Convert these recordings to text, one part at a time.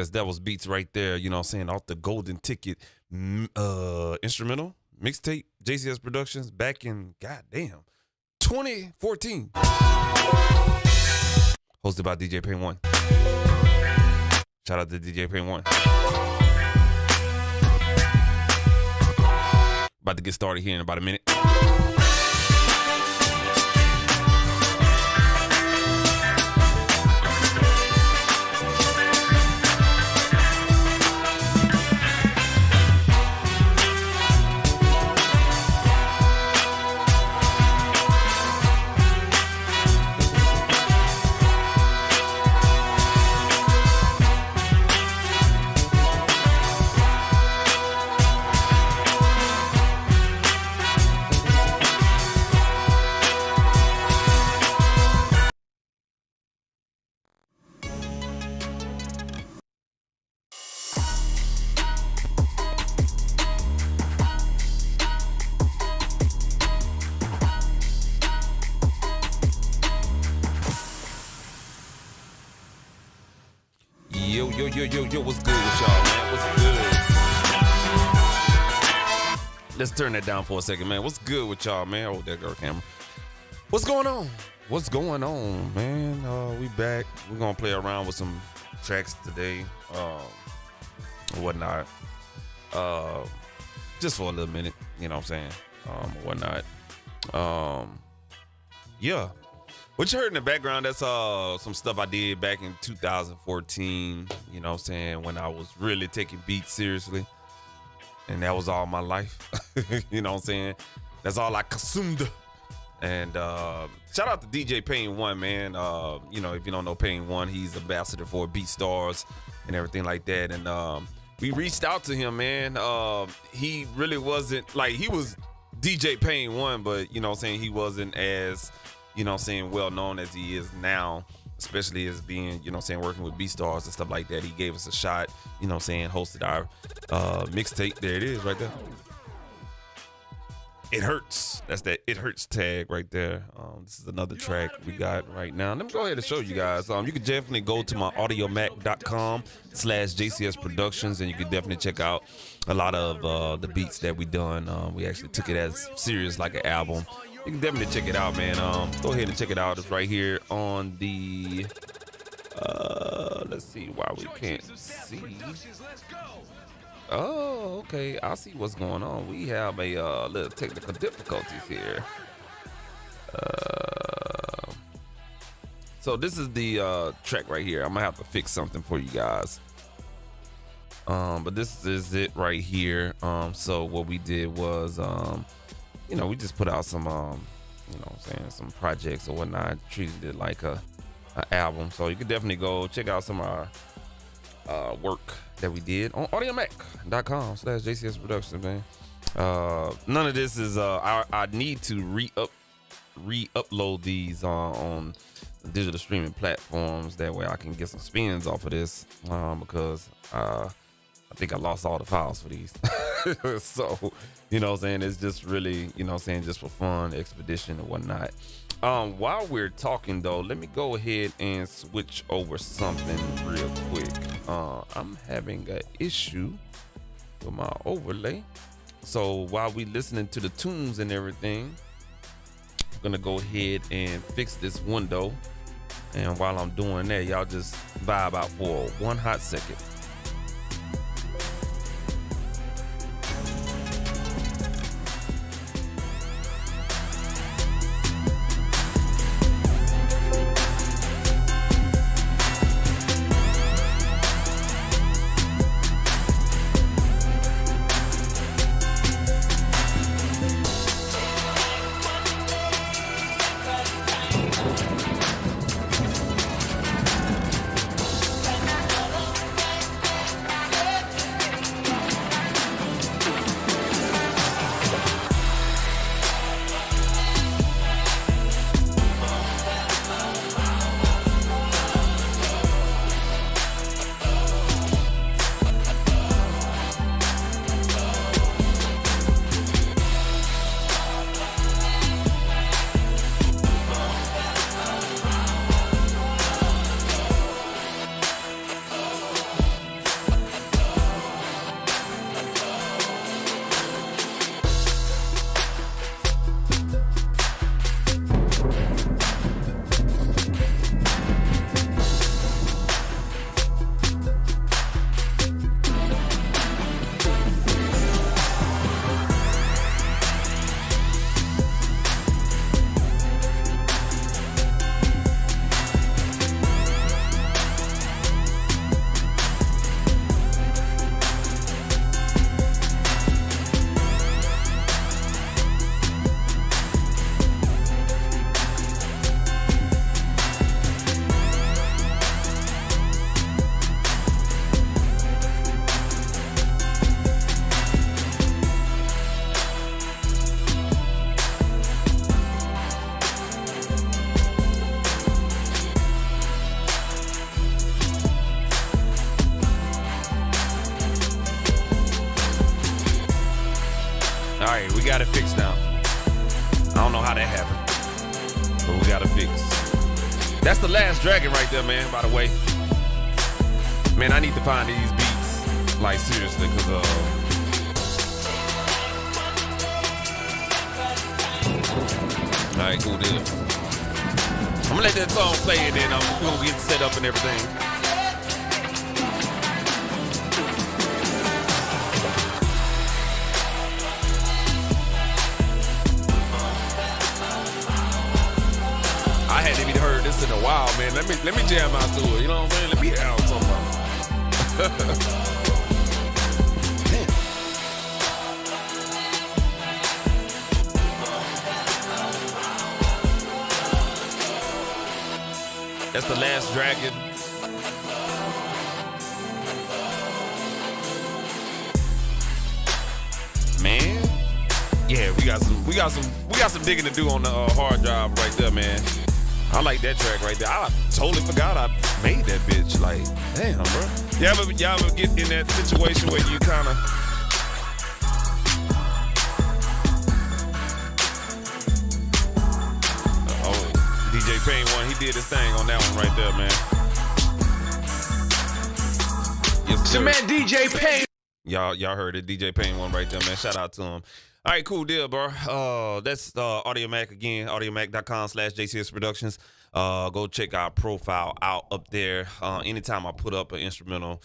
Yes, that was beats right there, you know what I'm saying, off the Golden Ticket instrumental mixtape, JCS Productions, back in, goddamn, 2014. Hosted by DJ Pain 1. Shout out to DJ Pain 1. About to get started here in about a minute. Yo, what's good with y'all, man? What's good? Let's turn that down for a second, man. What's good with y'all, man? Oh, there go camera. What's going on? What's going on, man? We back. We're gonna play around with some tracks today, whatnot. Just for a little minute, you know what I'm saying? Whatnot. Yeah. What you heard in the background, that's some stuff I did back in 2014, you know what I'm saying, when I was really taking beats seriously. And that was all my life. You know what I'm saying? That's all I consumed. And shout out to DJ Pain 1, man. You know, if you don't know Pain 1, he's ambassador for BeatStars and everything like that. And we reached out to him, man. He really wasn't, like, he was DJ Pain 1, but, you know what I'm saying, he wasn't as, you know what I'm saying, well known as he is now, especially as being, you know what I'm saying, working with BeatStars and stuff like that. He gave us a shot, you know what I'm saying, hosted our mixtape. There it is right there. It Hurts. That's that It Hurts tag right there. This is another track we got right now. Let me go ahead and show you guys. You can definitely go to my audiomac.com/JCS Productions, and you can definitely check out a lot of the beats that we done. We actually took it as serious like an album. You can definitely check it out, man. Go ahead and check it out. It's right here on the, let's see why we can't see. Oh, okay. I see what's going on. We have a little technical difficulties here. So this is the track right here. I'm gonna have to fix something for you guys. But this is it right here. So what we did was, you know, we just put out some, you know what I'm saying, some projects or whatnot, treated it like a album. So you can definitely go check out some of our work that we did on audiomac.com/JCS Productions, man. None of this is, I need to re-upload these on digital streaming platforms. That way I can get some spins off of this, because I think I lost all the files for these. So, you know what I'm saying, it's just really, you know what I'm saying, just for fun, expedition and whatnot. While we're talking though, let me go ahead and switch over something real quick. I'm having an issue with my overlay. So while we listening to the tunes and everything, I'm gonna go ahead and fix this window. And while I'm doing that, y'all just vibe out for one hot second. right, we got it fixed now. I don't know how that happened, but we got it fixed. That's the last dragon right there, man, by the way. Man, I need to find these beats, like, seriously, because, all right, cool deal. I'm gonna let that song play and then I'm gonna get set up and everything. I hadn't even heard this in a while, man. Let me jam out to it. You know what I'm saying? Let me hear out something. Damn. That's the last dragon. Man, yeah, we got some digging to do on the hard drive right there, man. I like that track right there. I totally forgot I made that bitch. Like, damn, bro. Y'all ever get in that situation where you kind of DJ Payne one, he did his thing on that one right there, man. Yes, sir. The man DJ Payne. Y'all heard it, DJ Payne one right there, man. Shout out to him. All right, cool deal, bro. That's AudioMac again, audiomac.com/JCS Productions. Go check our profile out up there. Anytime I put up an instrumental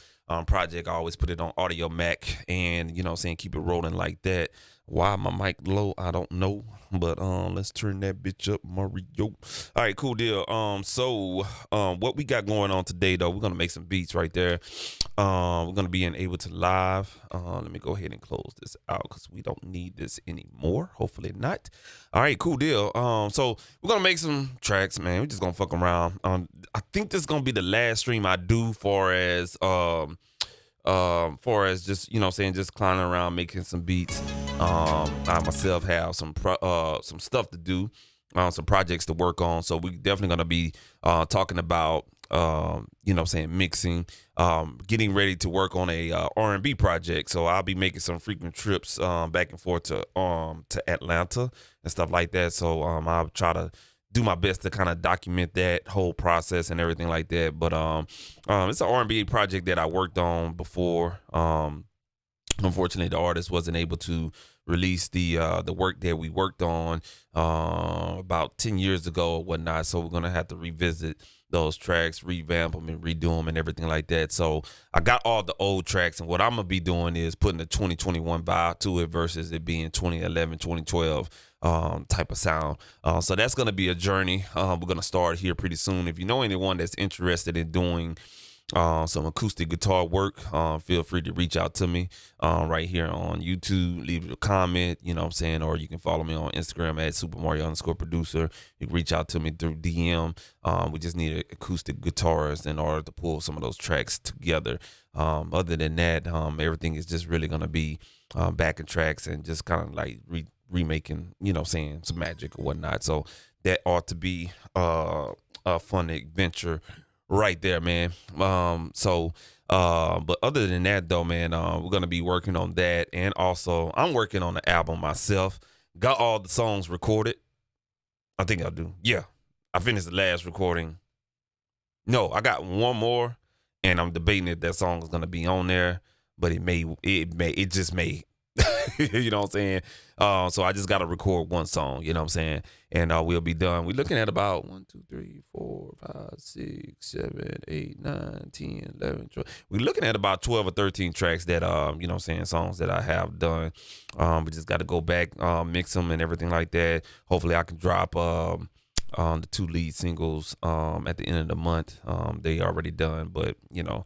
project, I always put it on AudioMac, and you know what I'm saying, keep it rolling like that. Why my mic low, I don't know, but let's turn that bitch up, Mario. All right, cool deal. So what we got going on today, though, we're gonna make some beats right there. We're gonna be in Ableton Live. Let me go ahead and close this out because we don't need this anymore. Hopefully not. All right, cool deal. So we're gonna make some tracks, man. We're just gonna fuck around. I think this is gonna be the last stream I do for as just, you know what I'm saying, just clowning around making some beats. I myself have some stuff to do, some projects to work on, so we definitely gonna be talking about you know what I'm saying, mixing, getting ready to work on a R&B project. So I'll be making some frequent trips back and forth to Atlanta and stuff like that. So I'll try to do my best to kind of document that whole process and everything like that. But it's an R&B project that I worked on before. Unfortunately, the artist wasn't able to release the work that we worked on about 10 years ago or whatnot. So we're gonna have to revisit those tracks, revamp them and redo them and everything like that. So I got all the old tracks, and what I'm gonna be doing is putting the 2021 vibe to it versus it being 2011, 2012 type of sound. So that's gonna be a journey. We're gonna start here pretty soon. If you know anyone that's interested in doing some acoustic guitar work, feel free to reach out to me right here on YouTube. Leave a comment, you know what I'm saying, or you can follow me on Instagram at @SuperMario_producer. You can reach out to me through DM. We just need acoustic guitars in order to pull some of those tracks together. Other than that, everything is just really gonna be backing tracks and just kind of like remaking, you know what I'm saying, some magic or whatnot. So that ought to be a fun adventure right there, man. But other than that, though, man, we're gonna be working on that, and also I'm working on the album myself. Got all the songs recorded. I think I do. Yeah, I finished the last recording. No, I got one more, and I'm debating if that song is gonna be on there, but it just may. You know what I'm saying? So I just got to record one song, you know what I'm saying? And we'll be done. We're looking at about 1, 2, 3, 4, 5, 6, 7, 8, 9, 10, 11, 12. We're looking at about 12 or 13 tracks that, you know what I'm saying, songs that I have done. We just got to go back, mix them and everything like that. Hopefully I can drop the 2 lead singles at the end of the month. They already done, but, you know,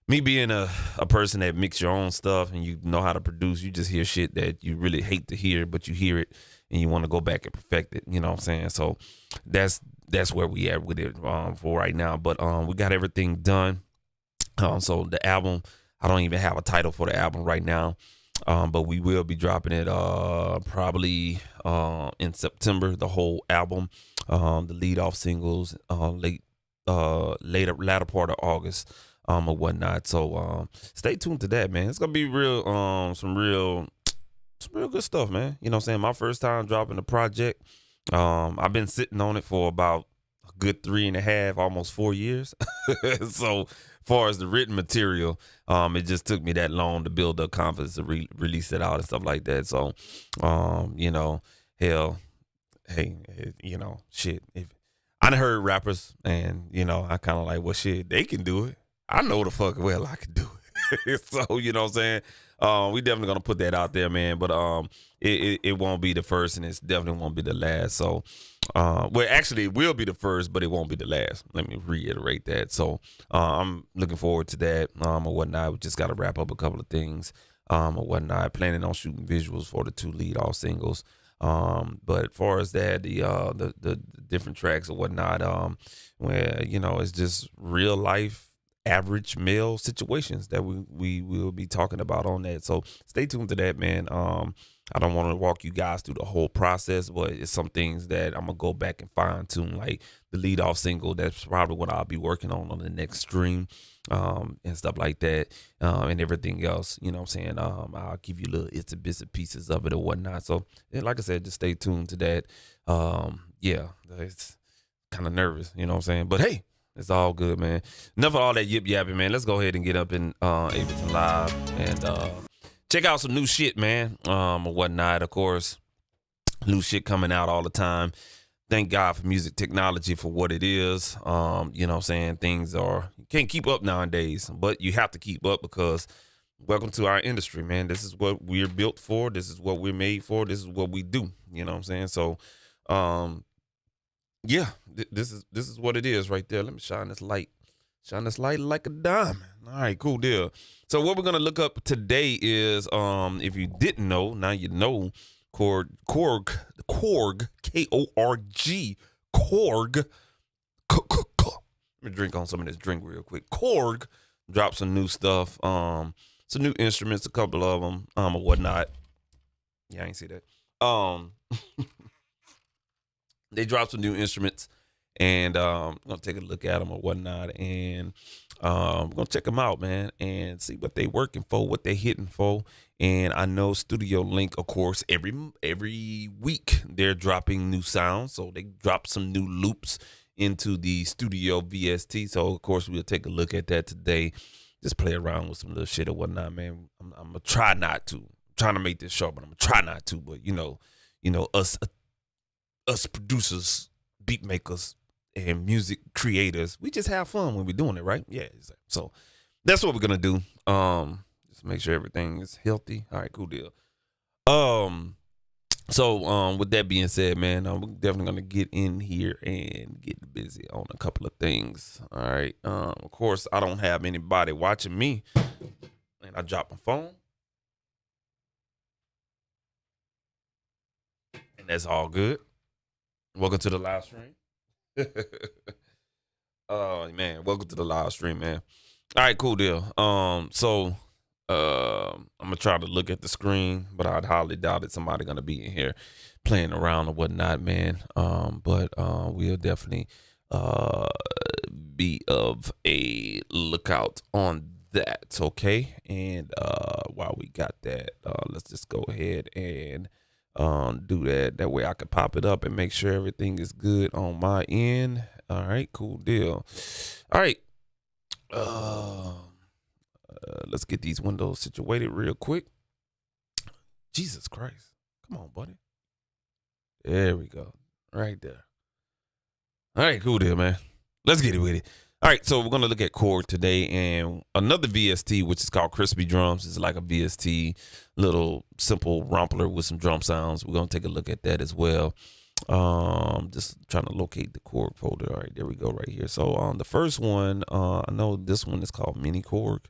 me being a person that mix your own stuff and you know how to produce, you just hear shit that you really hate to hear, but you hear it and you want to go back and perfect it. You know what I'm saying? So that's where we at with it for right now. But we got everything done. So the album, I don't even have a title for the album right now. But we will be dropping it probably in September, the whole album, the lead off singles, latter part of August. Or whatnot. So stay tuned to that, man. It's gonna be real, some real some real good stuff, man. You know what I'm saying? My first time dropping the project. I've been sitting on it for about a good 3.5, almost 4 years. So far as the written material, it just took me that long to build up confidence to release it out and stuff like that. So, you know, hell, hey, you know, shit. If I done heard rappers and, you know, I kind of like, well, shit, they can do it. I know the fuck well I can do it. So, you know what I'm saying? We definitely gonna put that out there, man. But it won't be the first, and it's definitely won't be the last. So, well, actually, it will be the first, but it won't be the last. Let me reiterate that. So, I'm looking forward to that. Or whatnot. We just got to wrap up a couple of things. Or whatnot. Planning on shooting visuals for the 2 lead off singles. But as far as that, the different tracks or whatnot, where, you know, it's just real life average male situations that we will be talking about on that. So stay tuned to that, man. I don't want to walk you guys through the whole process, but it's some things that I'm gonna go back and fine tune, like the lead off single. That's probably what I'll be working on the next stream, and stuff like that, and everything else. You know what I'm saying? I'll give you little its and bits and pieces of it or whatnot. So, yeah, like I said, just stay tuned to that. Yeah, it's kind of nervous, you know what I'm saying? But hey, it's all good, man. Enough of all that yip yapping, man. Let's go ahead and get up in Ableton Live and check out some new shit, man. Or whatnot. Of course, new shit coming out all the time. Thank God for music technology for what it is. You know what I'm saying? Things are, you can't keep up nowadays, but you have to keep up because welcome to our industry, man. This is what we're built for. This is what we're made for. This is what we do. You know what I'm saying? So, yeah, this is what it is right there. Let me shine this light. Shine this light like a diamond. All right, cool deal. So what we're gonna look up today is, if you didn't know, now you know. Korg, K-O-R-G, Korg. Let me drink on some of this drink real quick. Korg dropped some new stuff, some new instruments, a couple of them, or whatnot. Yeah, I ain't see that. They dropped some new instruments, and I'm gonna take a look at them or whatnot, and we're gonna check them out, man, and see what they working for, what they hitting for. And I know Studio Link, of course, every week they're dropping new sounds, so they drop some new loops into the Studio VST. So of course we'll take a look at that today. Just play around with some little shit or whatnot, man. I'm gonna try not to. I'm trying to make this short, but I'm gonna try not to. But you know, us producers, beat makers, and music creators, we just have fun when we're doing it, right? Yeah. So that's what we're gonna do. Just make sure everything is healthy. All right, cool deal. So with that being said, man, we're definitely gonna get in here and get busy on a couple of things. All right. Of course, I don't have anybody watching me, and I dropped my phone, and that's all good. Welcome to the live stream. Oh man, welcome to the live stream, man. All right, cool deal. So I'm gonna try to look at the screen, but I'd highly doubt it somebody gonna be in here playing around or whatnot, man. But we'll definitely be of a lookout on that, okay? And while we got that, let's just go ahead and do that. That way I can pop it up and make sure everything is good on my end. All right, cool deal. All right. Let's get these windows situated real quick. Jesus Christ. Come on, buddy. There we go. Right there. All right, cool deal, man. Let's get it with it. All right, so we're going to look at Korg today, and another VST, which is called Crispy Drums. It's like a VST, little simple rompler with some drum sounds. We're going to take a look at that as well. Just trying to locate the Korg folder. All right, there we go right here. So the first one, I know this one is called Mini Korg.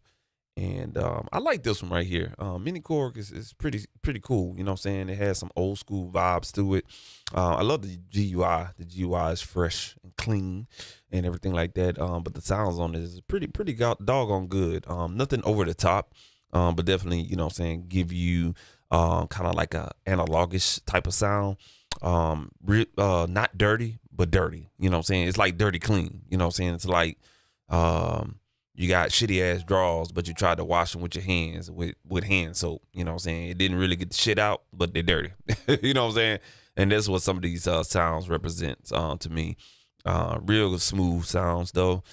And I like this one right here. Mini Korg is pretty cool. You know what I'm saying? It has some old school vibes to it. I love the GUI. The GUI is fresh and clean and everything like that. But the sounds on it is pretty doggone good. Nothing over the top, but definitely, you know what I'm saying, give you kind of like a analogish type of sound. Not dirty, but dirty. You know what I'm saying? It's like dirty clean. You know what I'm saying? It's like you got shitty ass drawers, but you tried to wash them with your hands with hand soap. You know what I'm saying? It didn't really get the shit out, but they're dirty. You know what I'm saying? And that's what some of these sounds represents to me. Real smooth sounds though.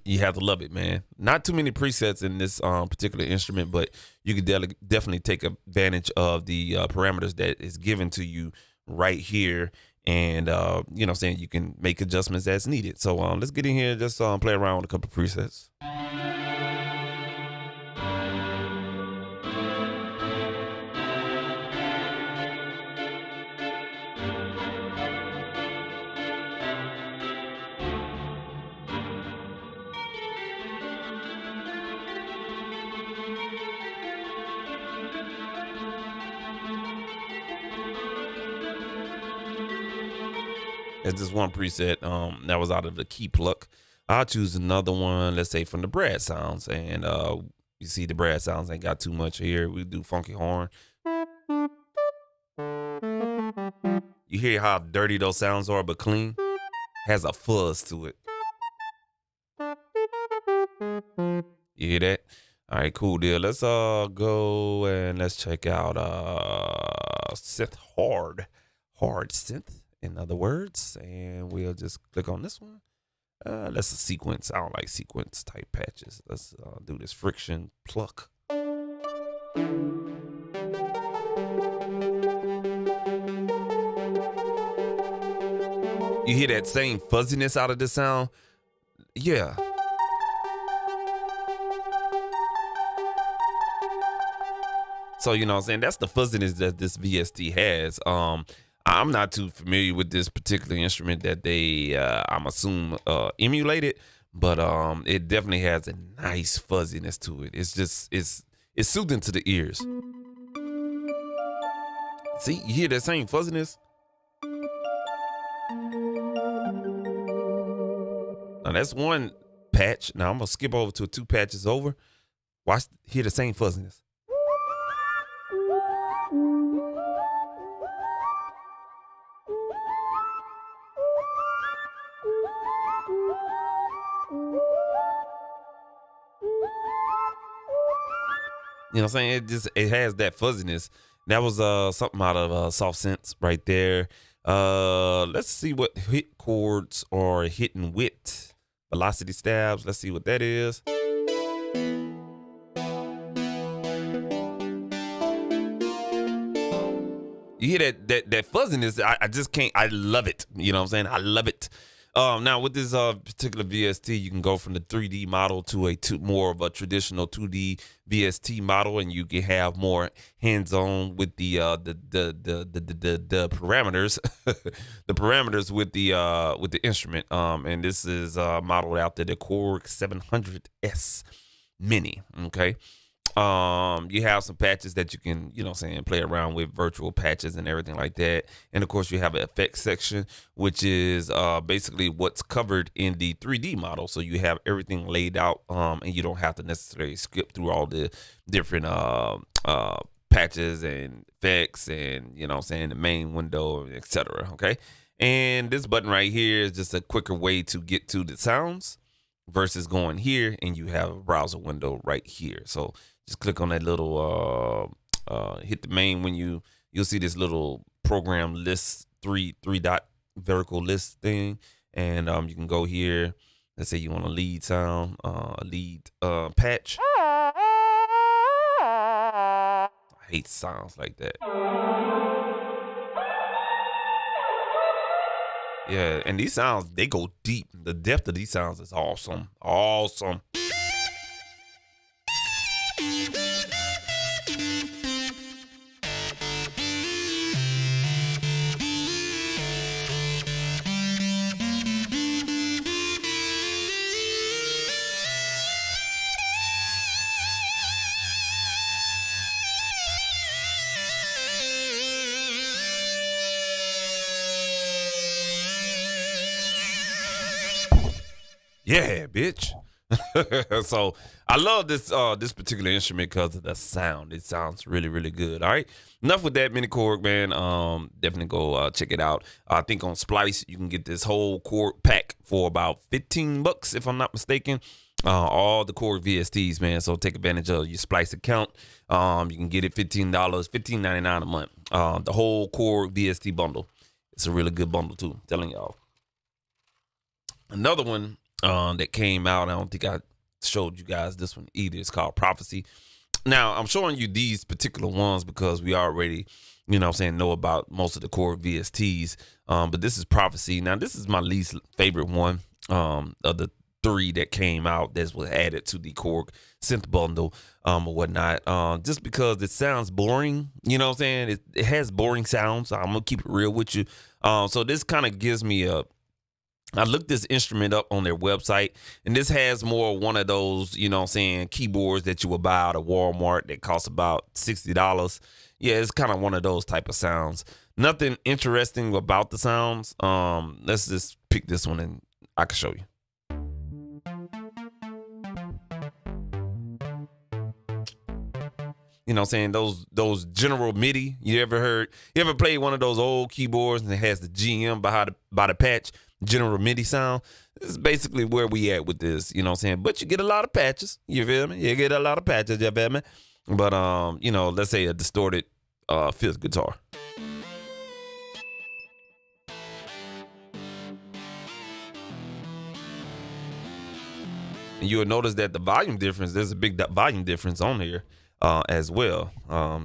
You have to love it, man. Not too many presets in this particular instrument, but you can definitely take advantage of the parameters that is given to you right here. And, you know what I'm saying, you can make adjustments as needed. So let's get in here and just play around with a couple of presets. That's just one preset that was out of the key pluck. I'll choose another one, let's say from the Brad sounds. And you see the Brad sounds ain't got too much here. We do funky horn. You hear how dirty those sounds are, but clean? Has a fuzz to it. You hear that? All right, cool deal. Let's go and let's check out synth hard synth, in other words, and we'll just click on this one. That's a sequence. I don't like sequence type patches. Let's do this friction pluck. You hear that same fuzziness out of the sound? Yeah. So, you know what I'm saying? That's the fuzziness that this VST has. I'm not too familiar with this particular instrument that they, I'm assuming, emulated, but it definitely has a nice fuzziness to it. It's just, it's soothing to the ears. See, you hear that same fuzziness? Now that's one patch. Now I'm gonna skip over to 2 patches over. Hear the same fuzziness. You know what I'm saying? It has that fuzziness. That was something out of Soft Sense right there. Let's see what hit chords are hitting with. Velocity stabs. Let's see what that is. You hear that fuzziness? I just can't. I love it. You know what I'm saying? I love it. Now with this particular VST, you can go from the 3D model to more of a traditional 2D VST model, and you can have more hands-on with the parameters, the parameters with the instrument. And this is modeled out to the Korg 700S Mini. Okay. You have some patches that you can, you know what I'm saying, play around with, virtual patches and everything like that. And of course you have an effects section, which is basically what's covered in the 3D model. So you have everything laid out, and you don't have to necessarily skip through all the different patches and effects and, you know what I'm saying, the main window, etc. Okay. And this button right here is just a quicker way to get to the sounds versus going here and you have a browser window right here. So just click on that little hit the main when you'll see this little program list three dot vertical list thing, and you can go here. Let's say you want a lead sound, lead patch. I hate sounds like that. Yeah, and these sounds, they go deep. The depth of these sounds is awesome. Awesome. Yeah, bitch. So I love this particular instrument because of the sound. It sounds really, really good. All right. Enough with that mini Korg, man. Definitely go check it out. I think on Splice you can get this whole Korg pack for about $15, if I'm not mistaken. All the Korg VSTs, man. So take advantage of your Splice account. You can get it $15, $15.99 a month. The whole Korg VST bundle. It's a really good bundle too. I'm telling y'all. Another one that came out, I don't think I showed you guys this one either. It's called Prophecy. Now, I'm showing you these particular ones because we already, know about most of the Korg VSTs. But this is Prophecy. Now, this is my least favorite one of the 3 that came out that was added to the Korg synth bundle or whatnot. Just because it sounds boring, It has boring sounds. So I'm going to keep it real with you. So this kind of gives me I looked this instrument up on their website, and this has more one of those, keyboards that you would buy out of Walmart that cost about $60. Yeah, it's kind of one of those type of sounds. Nothing interesting about the sounds. Let's just pick this one and I can show you. Those General MIDI. You ever played one of those old keyboards and it has the GM by the patch? General MIDI sound. This is basically where we at with this, but you get a lot of patches, you feel me? You get a lot of patches, you feel me? But let's say a distorted fifth guitar. And you'll notice that the volume difference, there's a big volume difference on here as well.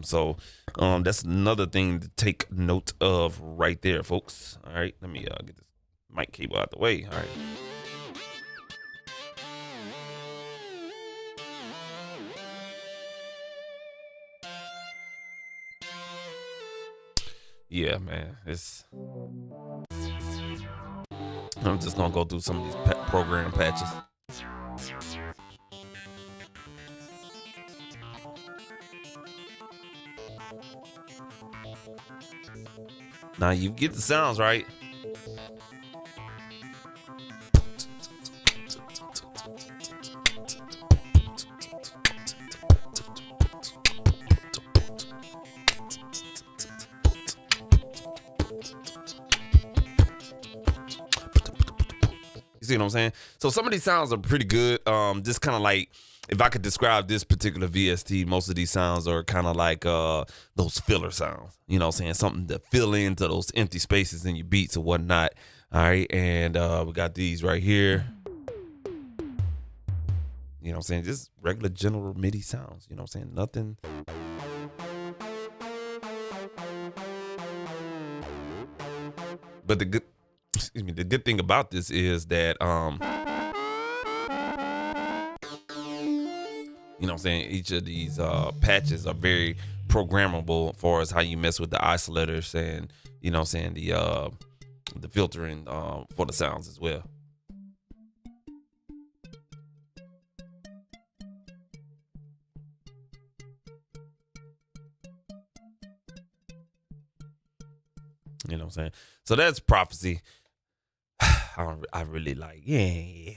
So that's another thing to take note of right there, folks. All right, let me get this mic cable out the way. All right. Yeah, man. I'm just gonna go through some of these program patches. Now you get the sounds right. You see what I'm saying? So some of these sounds are pretty good. Just kind of like, if I could describe this particular VST, most of these sounds are kind of like those filler sounds. You know what I'm saying? Something to fill into those empty spaces in your beats or whatnot. All right, and we got these right here. You know what I'm saying? Just regular general MIDI sounds. You know what I'm saying? Nothing. But the good thing about this is that you know what I'm saying, each of these patches are very programmable as far as how you mess with the isolators and, you know what I'm saying, the filtering for the sounds as well. You know what I'm saying? So that's Prophecy. I really like, yeah.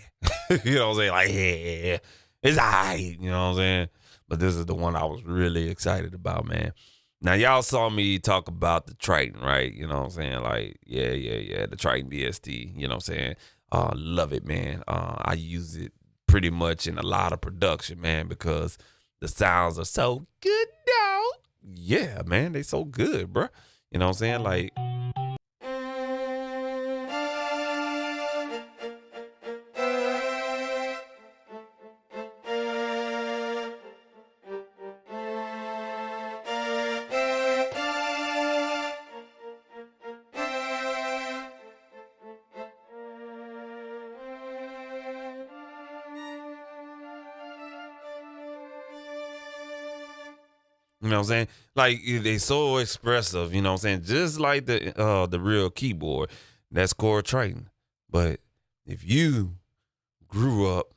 You know what I'm saying? Like, yeah. It's alright, you know what I'm saying? But this is the one I was really excited about, man. Now, y'all saw me talk about the Triton, right? You know what I'm saying? Like, yeah, the Triton VST, you know what I'm saying? Love it, man. I use it pretty much in a lot of production, man, because the sounds are so good, dog. Yeah, man, they so good, bro. You know what I'm saying? Like, you know what I'm saying? Like, they so expressive, you know what I'm saying? Just like the real keyboard. That's Korg Triton. But if you grew up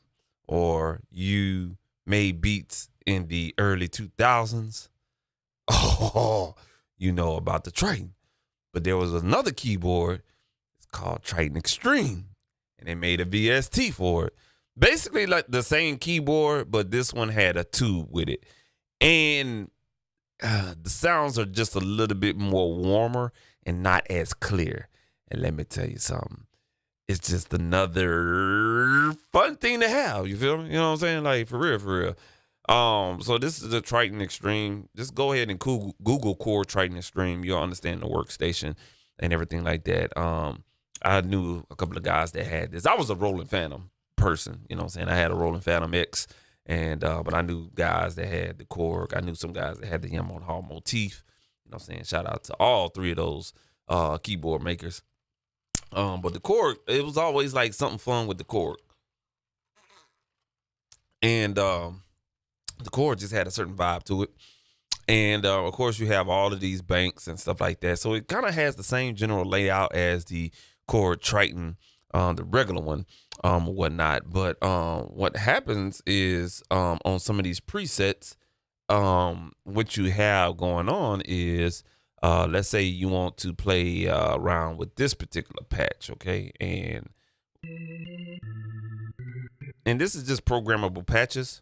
or you made beats in the early 2000s, oh, you know about the Triton. But there was another keyboard, it's called Triton Extreme, and they made a VST for it. basically like the same keyboard, but this one had a tube with it. And the sounds are just a little bit more warmer and not as clear. And let me tell you something. It's just another fun thing to have. You feel me? You know what I'm saying? Like, for real, for real. So this is the Triton Extreme. Just go ahead and Google Chord Triton Extreme. You'll understand the workstation and everything like that. I knew a couple of guys that had this. I was a Roland Phantom person. You know what I'm saying? I had a Roland Phantom X. And but I knew guys that had the Korg. I knew some guys that had the Yamaha Motif. You know what I'm saying? Shout out to all three of those keyboard makers. But the Korg, it was always like something fun with the Korg. And the Korg just had a certain vibe to it. And of course, you have all of these banks and stuff like that. So it kind of has the same general layout as the Korg Triton, the regular one, whatnot. But what happens is on some of these presets, what you have going on is, let's say you want to play around with this particular patch, okay? And this is just programmable patches.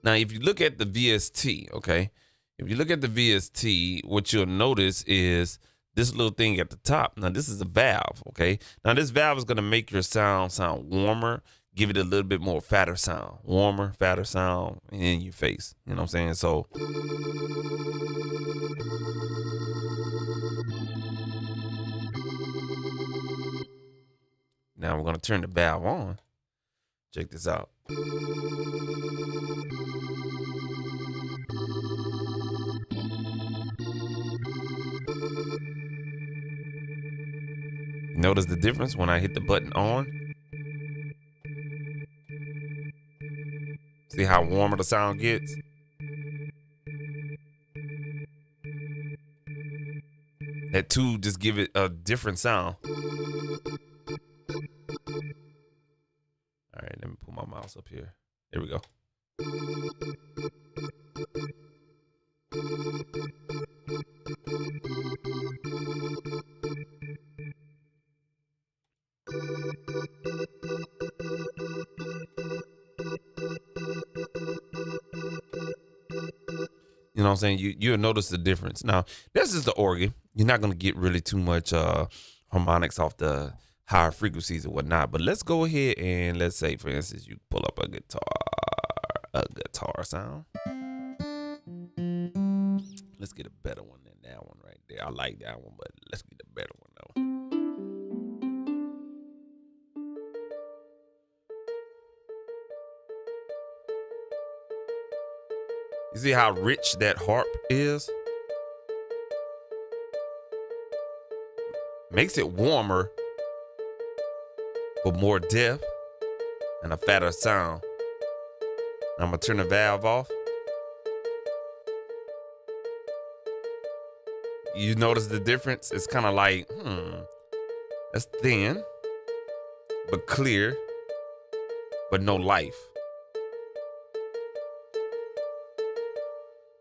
Now, if you look at the VST, okay? If you look at the VST, what you'll notice is this little thing at the top. Now, this is a valve, okay? Now, this valve is going to make your sound warmer, give it a little bit more fatter sound. Warmer, fatter sound in your face. You know what I'm saying? So now we're going to turn the valve on. Check this out. Notice the difference when I hit the button on. See how warmer the sound gets? That tube just give it a different sound. All right, let me put my mouse up here. There we go. You know what I'm saying? You'll notice the difference. Now, this is the organ. You're not going to get really too much harmonics off the higher frequencies or whatnot. But let's go ahead and let's say, for instance, you pull up a guitar sound. Let's get a better one than that one right there. I like that one, but let's get a better one though. You see how rich that harp is? Makes it warmer, but more depth and a fatter sound. I'm gonna turn the valve off. You notice the difference? It's kind of like, that's thin, but clear, but no life.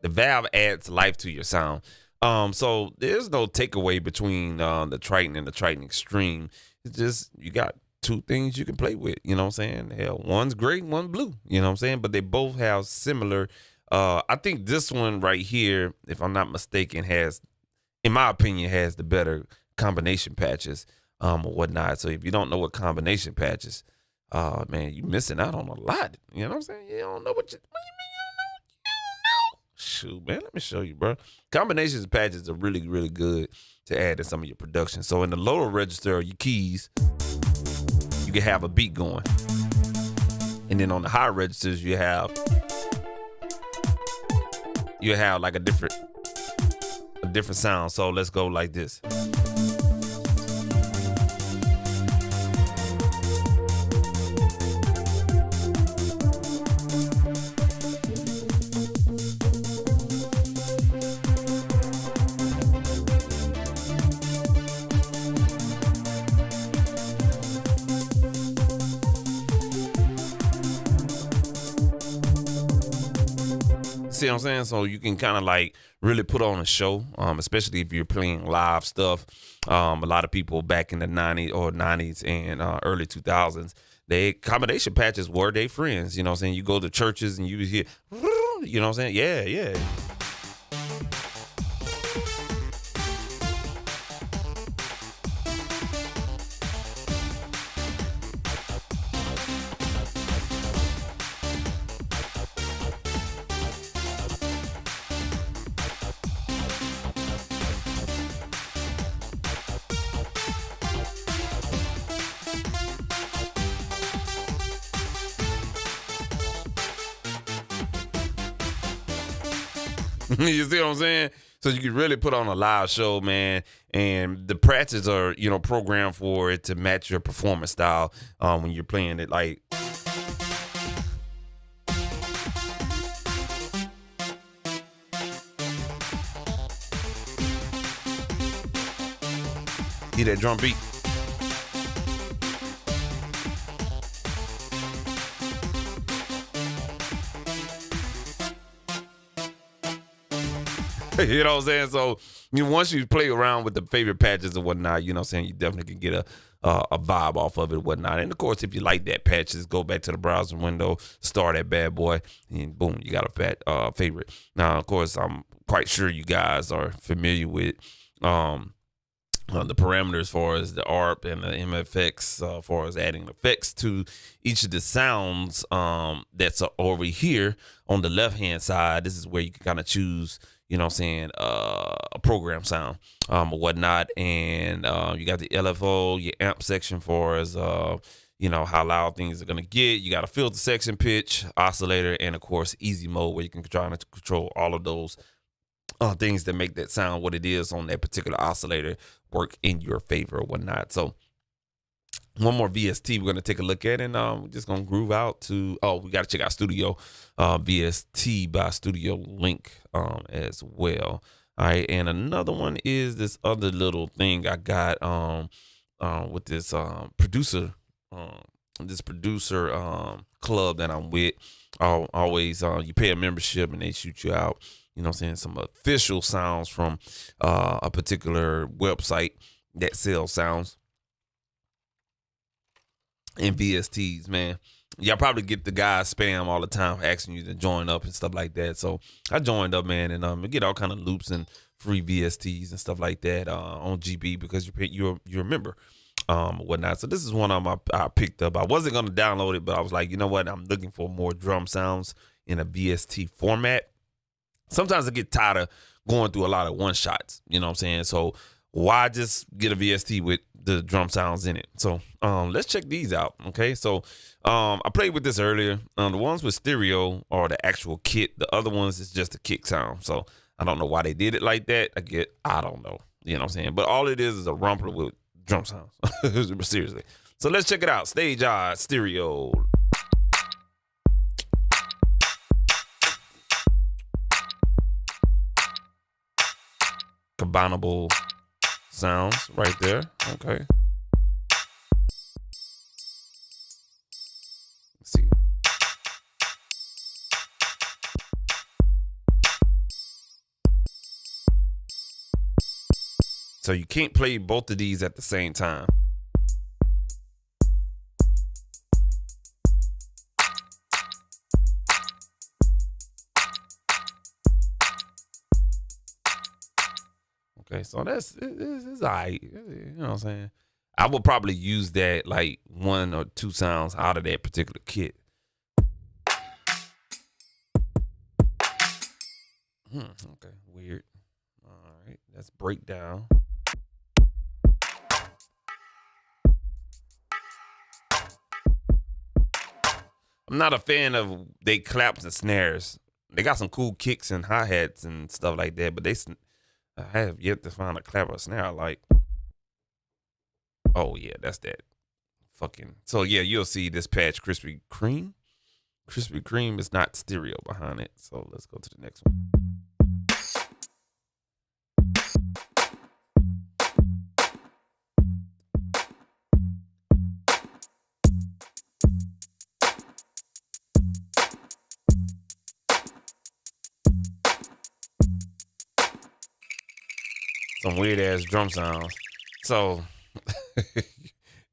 The valve adds life to your sound. So there's no takeaway between the Triton and the Triton Extreme. It's just, you got two things you can play with, you know what I'm saying? Hell, one's gray, one's blue, you know what I'm saying? But they both have similar, I think this one right here, if I'm not mistaken, has, in my opinion, has the better combination patches or whatnot. So if you don't know what combination patches, man, you missing out on a lot. You know what I'm saying? You don't know what you mean. Shoot, man, let me show you, bro. Combinations of patches are really, really good to add to some of your production. So in the lower register of your keys, you can have a beat going. And then on the higher registers, you have like a different sound. So let's go like this. See what I'm saying? So you can kind of like really put on a show, especially if you're playing live stuff. A lot of people back in the 90s and early 2000s, they combination patches were their friends. You know what I'm saying? You go to churches and you hear, you know what I'm saying? Yeah, yeah. You see what I'm saying? So you can really put on a live show, man. And the practices are, you know, programmed for it to match your performance style when you're playing it. Like, hear that drum beat? You know what I'm saying? So, you know, once you play around with the favorite patches and whatnot, you know what I'm saying, you definitely can get a vibe off of it and whatnot. And of course, if you like that patch, just go back to the browser window, start that bad boy, and boom, you got a favorite. Now, of course, I'm quite sure you guys are familiar with the parameters as far as the ARP and the MFX, as far as adding effects to each of the sounds that's over here on the left hand side. This is where you can kind of choose, you know what I'm saying, a program sound or whatnot. And you got the LFO, your amp section for as you know, how loud things are going to get. You got a filter section, pitch, oscillator, and of course easy mode, where you can try to control all of those things that make that sound what it is on that particular oscillator work in your favor or whatnot. So one more VST we're going to take a look at, and we're just going to groove out to, we got to check out Studio VST by Studio Link as well. All right, and another one is this other little thing I got with this producer club that I'm with. Always you pay a membership and they shoot you out, you know what I'm saying, some official sounds from a particular website that sells sounds and VSTs, man. Y'all probably get the guys spam all the time asking you to join up and stuff like that. So I joined up, man, and get all kind of loops and free VSTs and stuff like that on GB because you're a member, whatnot. So this is one of them I picked up. I wasn't gonna download it, but I was like, you know what? I'm looking for more drum sounds in a VST format. Sometimes I get tired of going through a lot of one shots, you know what I'm saying? So why just get a VST with the drum sounds in it? So let's check these out. Okay, so I played with this earlier. The ones with stereo are the actual kit. The other ones is just a kick sound. So I don't know why they did it like that. I don't know, you know what I'm saying? But all it is a rumpler with drum sounds. Seriously. So let's check it out. Stage stereo. Combinable sounds right there. Okay. Let's see. So you can't play both of these at the same time. Okay, so it's all right. You know what I'm saying? I would probably use that like one or two sounds out of that particular kit. Okay, weird. All right, let's break down. I'm not a fan of they claps and snares. They got some cool kicks and hi-hats and stuff like that, but I have yet to find a clap or snare I like. Oh yeah, that's that fucking. So yeah, you'll see this patch, Krispy Kreme. Krispy Kreme is not stereo behind it. So let's go to the next one. some weird ass drum sounds. So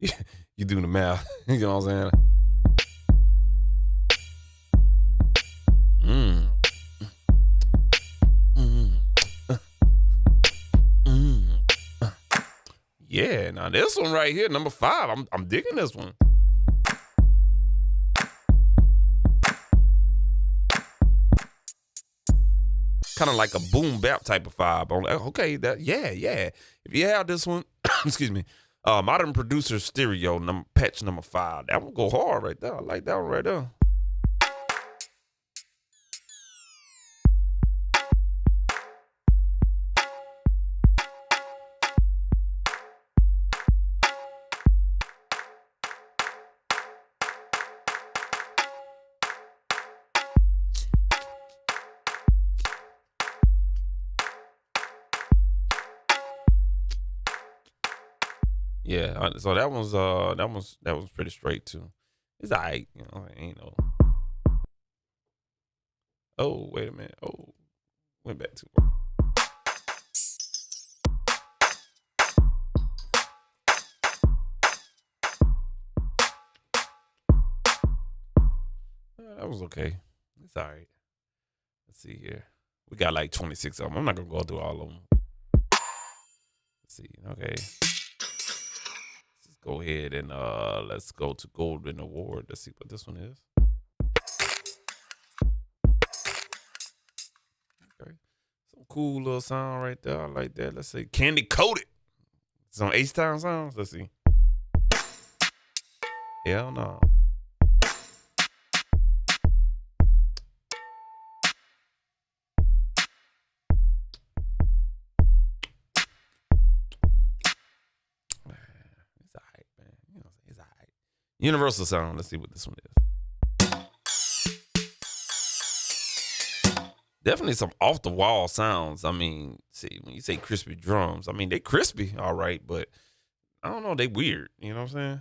you do the math. You know what I'm saying? Yeah, now this one right here, number 5. I'm digging this one. Kind of like a boom bap type of vibe. Okay, yeah. If you have this one, excuse me, Modern Producer Stereo, patch number 5. That one go hard right there. I like that one right there. Yeah, so that was pretty straight too. It's alright, you know, ain't no. Oh, wait a minute. Oh, went back too far. That was okay. It's alright. Let's see here. We got like 26 of them. I'm not gonna go through all of them. Let's see. Okay. Let's go ahead and let's go to Golden Award. Let's see what this one is. Okay. Some cool little sound right there. I like that. Let's say Candy Coated. Some H-Town sounds. Let's see. Hell no. Universal sound. Let's see what this one is. Definitely some off the wall sounds. I mean, see, when you say crispy drums, I mean, they crispy, all right, but I don't know, they weird. You know what I'm saying?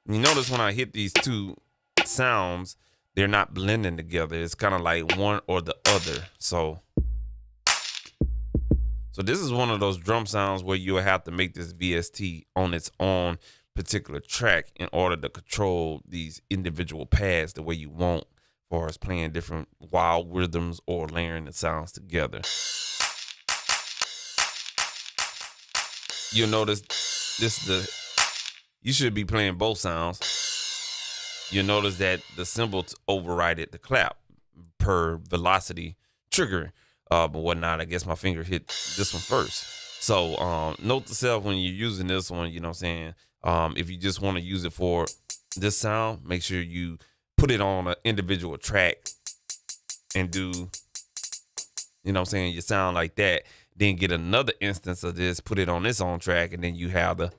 You notice when I hit these two sounds, they're not blending together. It's kind of like one or the other. So this is one of those drum sounds where you have to make this VST on its own particular track in order to control these individual pads the way you want, as far as playing different wild rhythms or layering the sounds together. You'll notice you should be playing both sounds. You'll notice that the cymbal overrided the clap per velocity trigger. But whatnot, I guess my finger hit this one first. So note to self when you're using this one, you know what I'm saying? If you just want to use it for this sound, make sure you put it on an individual track and do, you know what I'm saying, your sound like that. Then get another instance of this, put it on this own track, and then you have the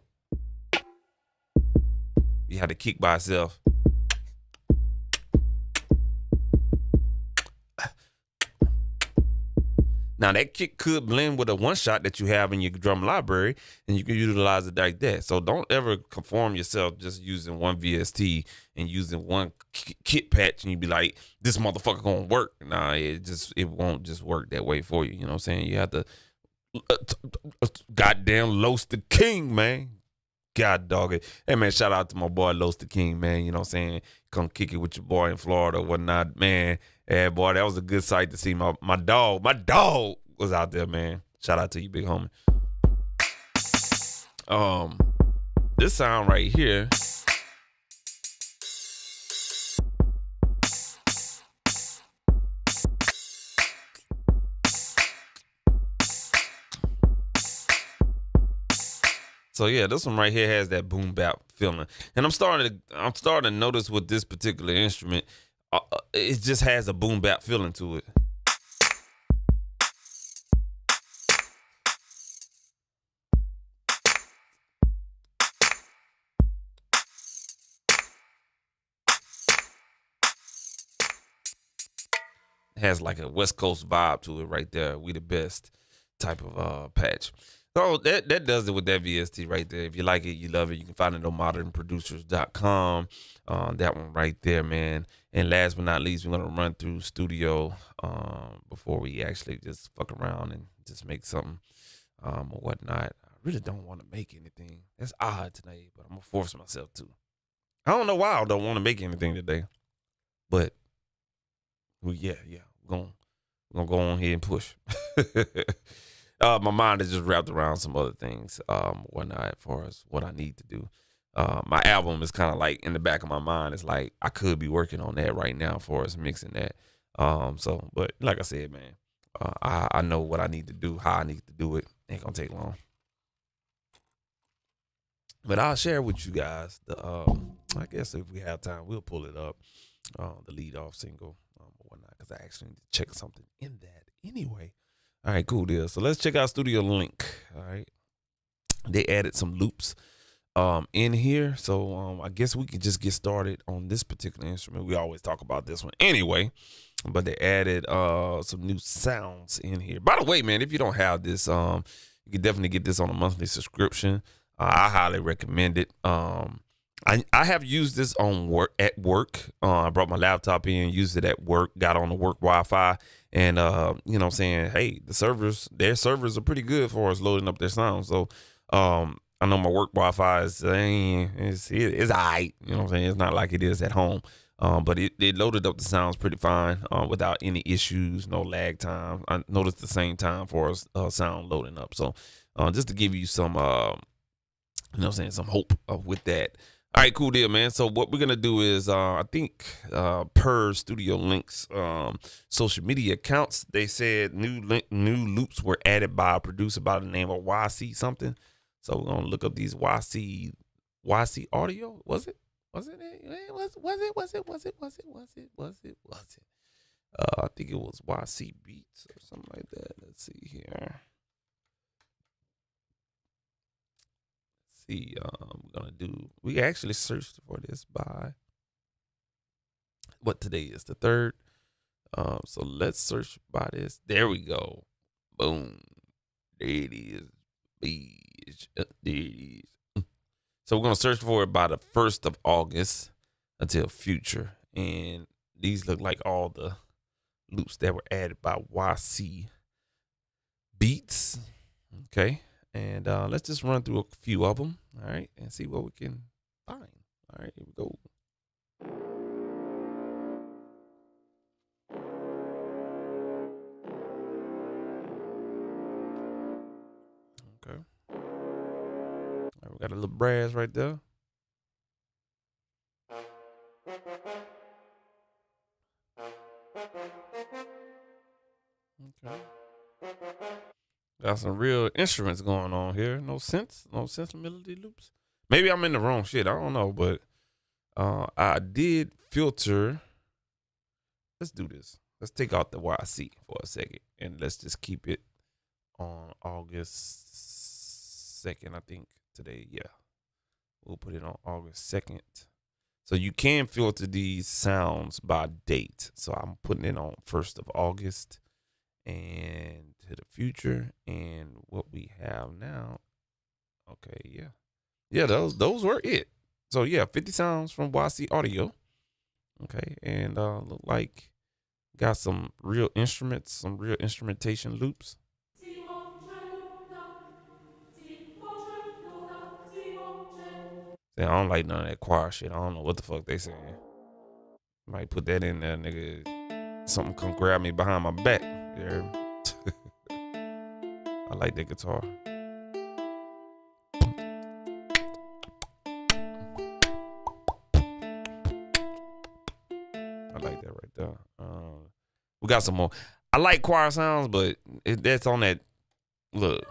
kick by itself. Now, that kick could blend with a one shot that you have in your drum library, and you can utilize it like that. So don't ever conform yourself just using one VST and using one kit patch, and you be like, this motherfucker gonna work. Nah, it won't just work that way for you. You know what I'm saying? You have to goddamn Los the King, man. God dog it. Hey, man, shout out to my boy Los the King, man. You know what I'm saying? Come kick it with your boy in Florida or whatnot, man. Yeah, boy, that was a good sight to see. My dog was out there, man. Shout out to you, big homie. This sound right here. So yeah, this one right here has that boom bap feeling, and I'm starting to notice with this particular instrument, it just has a boom bap feeling to it. It has like a West Coast vibe to it right there. We the best type of patch. So that does it with that VST right there. If you like it, you love it, you can find it on modernproducers.com. That one right there, man. And last but not least, we're gonna run through Studio before we actually just fuck around and just make something or whatnot. I really don't want to make anything. That's odd today, but I'm gonna force myself to. I don't know why I don't want to make anything today, but well, yeah, we're gonna go on here and push. My mind is just wrapped around some other things, whatnot, as far as what I need to do. My album is kind of like in the back of my mind. It's like I could be working on that right now for us mixing that. But like I said, man, I know what I need to do, how I need to do it. Ain't gonna take long. But I'll share with you guys the. I guess if we have time, we'll pull it up. The lead off single, or whatnot, because I actually need to check something in that anyway. All right, cool deal. So let's check out Studio Link. All right, they added some loops in here, so I guess we can just get started on this particular instrument. We always talk about this one anyway, but they added some new sounds in here. By the way, man, if you don't have this, you can definitely get this on a monthly subscription. I highly recommend it. I have used this at work. I brought my laptop in, used it at work, got on the work Wi-Fi, and you know what I'm saying, hey, their servers are pretty good for us loading up their sound. So I know my work Wi-Fi is it's all right. You know what I'm saying? It's not like it is at home. But it loaded up the sounds pretty fine without any issues, no lag time. I noticed the same time for us sound loading up. So just to give you some, you know what I'm saying, some hope with that. All right, cool deal, man. So what we're gonna do is, I think, per Studio Link's social media accounts, they said new loops were added by a producer by the name of YC something. So we're gonna look up these YC audio. Was it? Was it? I think it was YC Beats or something like that. Let's see here. We actually searched for this by what today is, the 3rd. So let's search by this. There we go. Boom. There it is. There it is. So we're gonna search for it by the 1st of August until future. And these look like all the loops that were added by YC Beats. Okay. And let's just run through a few of them, all right, and see what we can find. All right, here we go. Okay. All right, we got a little brass right there. Okay. Got some real instruments going on here. No sense melody loops. Maybe I'm in the wrong shit. I don't know, but I did filter. Let's do this. Let's take out the YC for a second, and let's just keep it on August 2nd. I think today, yeah, we'll put it on August 2nd. So you can filter these sounds by date. So I'm putting it on 1st of August. And to the future, and what we have now. Okay, yeah, those were it. So yeah, 50 sounds from YC Audio. Okay, and look like got some real instruments, some real instrumentation loops. See, I don't like none of that choir shit. I don't know what the fuck they saying. Might put that in there, nigga. Something come grab me behind my back. Yeah. I like that guitar. I like that right there. We got some more. I like choir sounds, but that's on that. Look.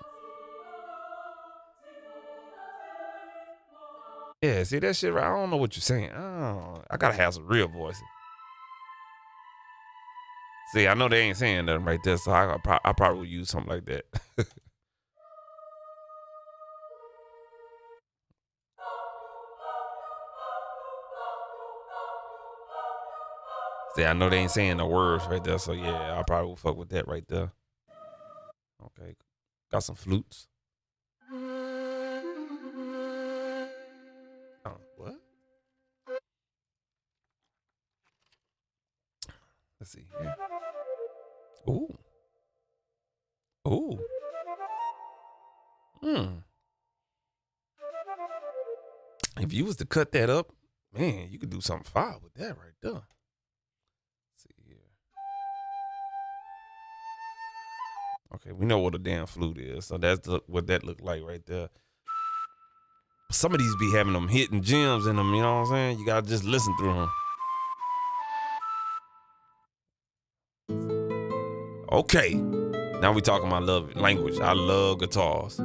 Yeah, see that shit right? I don't know what you're saying. I gotta have some real voices. See, I know they ain't saying nothing right there, so I probably will use something like that. See, I know they ain't saying no words right there, so yeah, I probably will fuck with that right there. Okay, got some flutes. Let's see here. Ooh. Ooh. If you was to cut that up, man, you could do something fire with that right there. Let's see here. Okay, we know what a damn flute is, so that's what that looked like right there. Some of these be having them hidden gems in them, you know what I'm saying? You gotta just listen through them. Okay, now we talking about love language. I love guitars.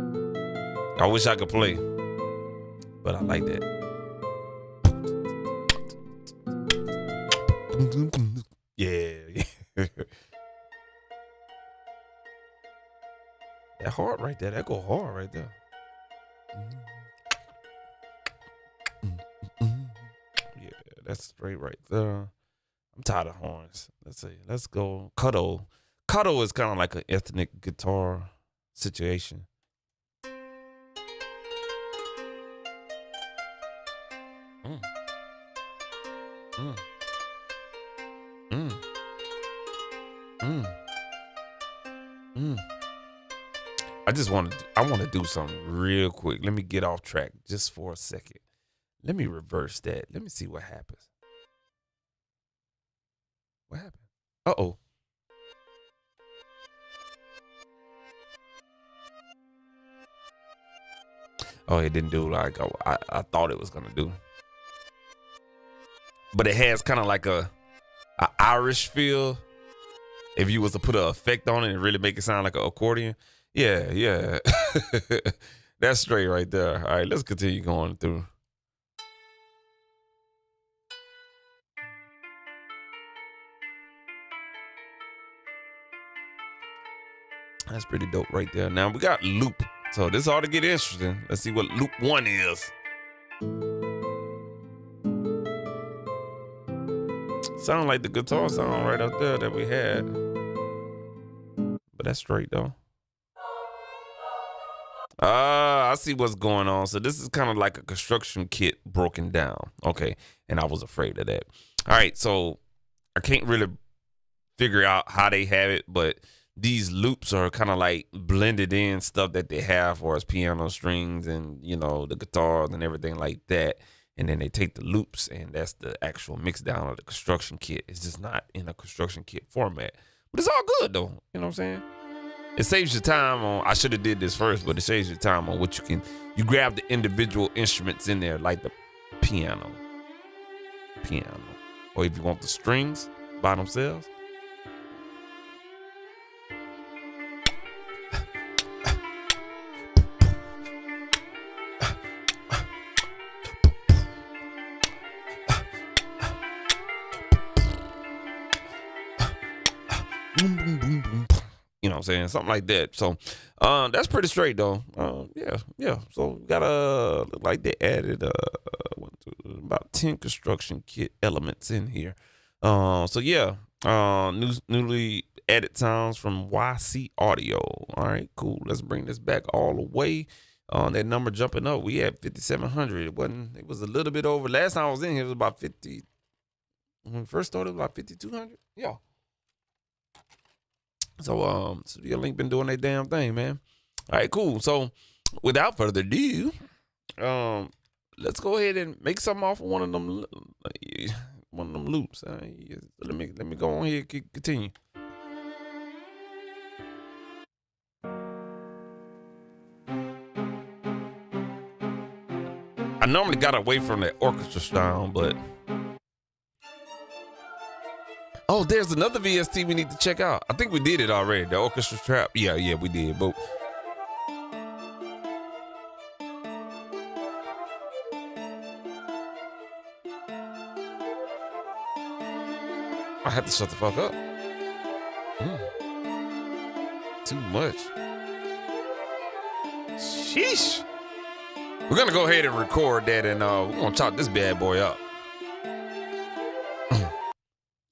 I wish I could play, but I like that. Yeah. That hard right there. That go hard right there. Yeah, that's straight right there. I'm tired of horns. Let's see. Let's go. Cuddle. Cuddle is kind of like an ethnic guitar situation. I want to do something real quick. Let me get off track just for a second. Let me reverse that. Let me see what happens. What happened? Uh-oh. Oh, it didn't do like I thought it was going to do. But it has kind of like a Irish feel. If you was to put an effect on it and really make it sound like an accordion. Yeah. That's straight right there. All right, let's continue going through. That's pretty dope right there. Now we got loop. So this ought to get interesting. Let's see what loop 1 is. Sound like the guitar sound right up there that we had. But that's straight though. I see what's going on. So this is kind of like a construction kit broken down. Okay. And I was afraid of that. All right. So I can't really figure out how they have it, but these loops are kind of like blended in stuff that they have for us piano strings and, you know, the guitars and everything like that. And then they take the loops and that's the actual mix down of the construction kit. It's just not in a construction kit format. But it's all good though. You know what I'm saying? It saves you time on, I should have did this first, but it saves you time on what you grab the individual instruments in there, like the piano. Or if you want the strings by themselves. You know what I'm saying? Something like that. So that's pretty straight though. Yeah. So we got look like they added about 10 construction kit elements in here. So yeah, newly added sounds from YC Audio. All right, cool. Let's bring this back all the way. That number jumping up. We had 5,700. It was a little bit over. Last time I was in here, it was about 50. When we first started, it was about 5,200. Yeah. So Studio Link been doing their damn thing, man. All right, cool. So without further ado, let's go ahead and make something off of one of them loops. Let me go on here and continue. I normally got away from that orchestra style, but oh, there's another VST we need to check out. I think we did it already. The orchestra trap. Yeah, we did. But I had to shut the fuck up. Too much. Sheesh. We're gonna go ahead and record that, and we're gonna chop this bad boy up.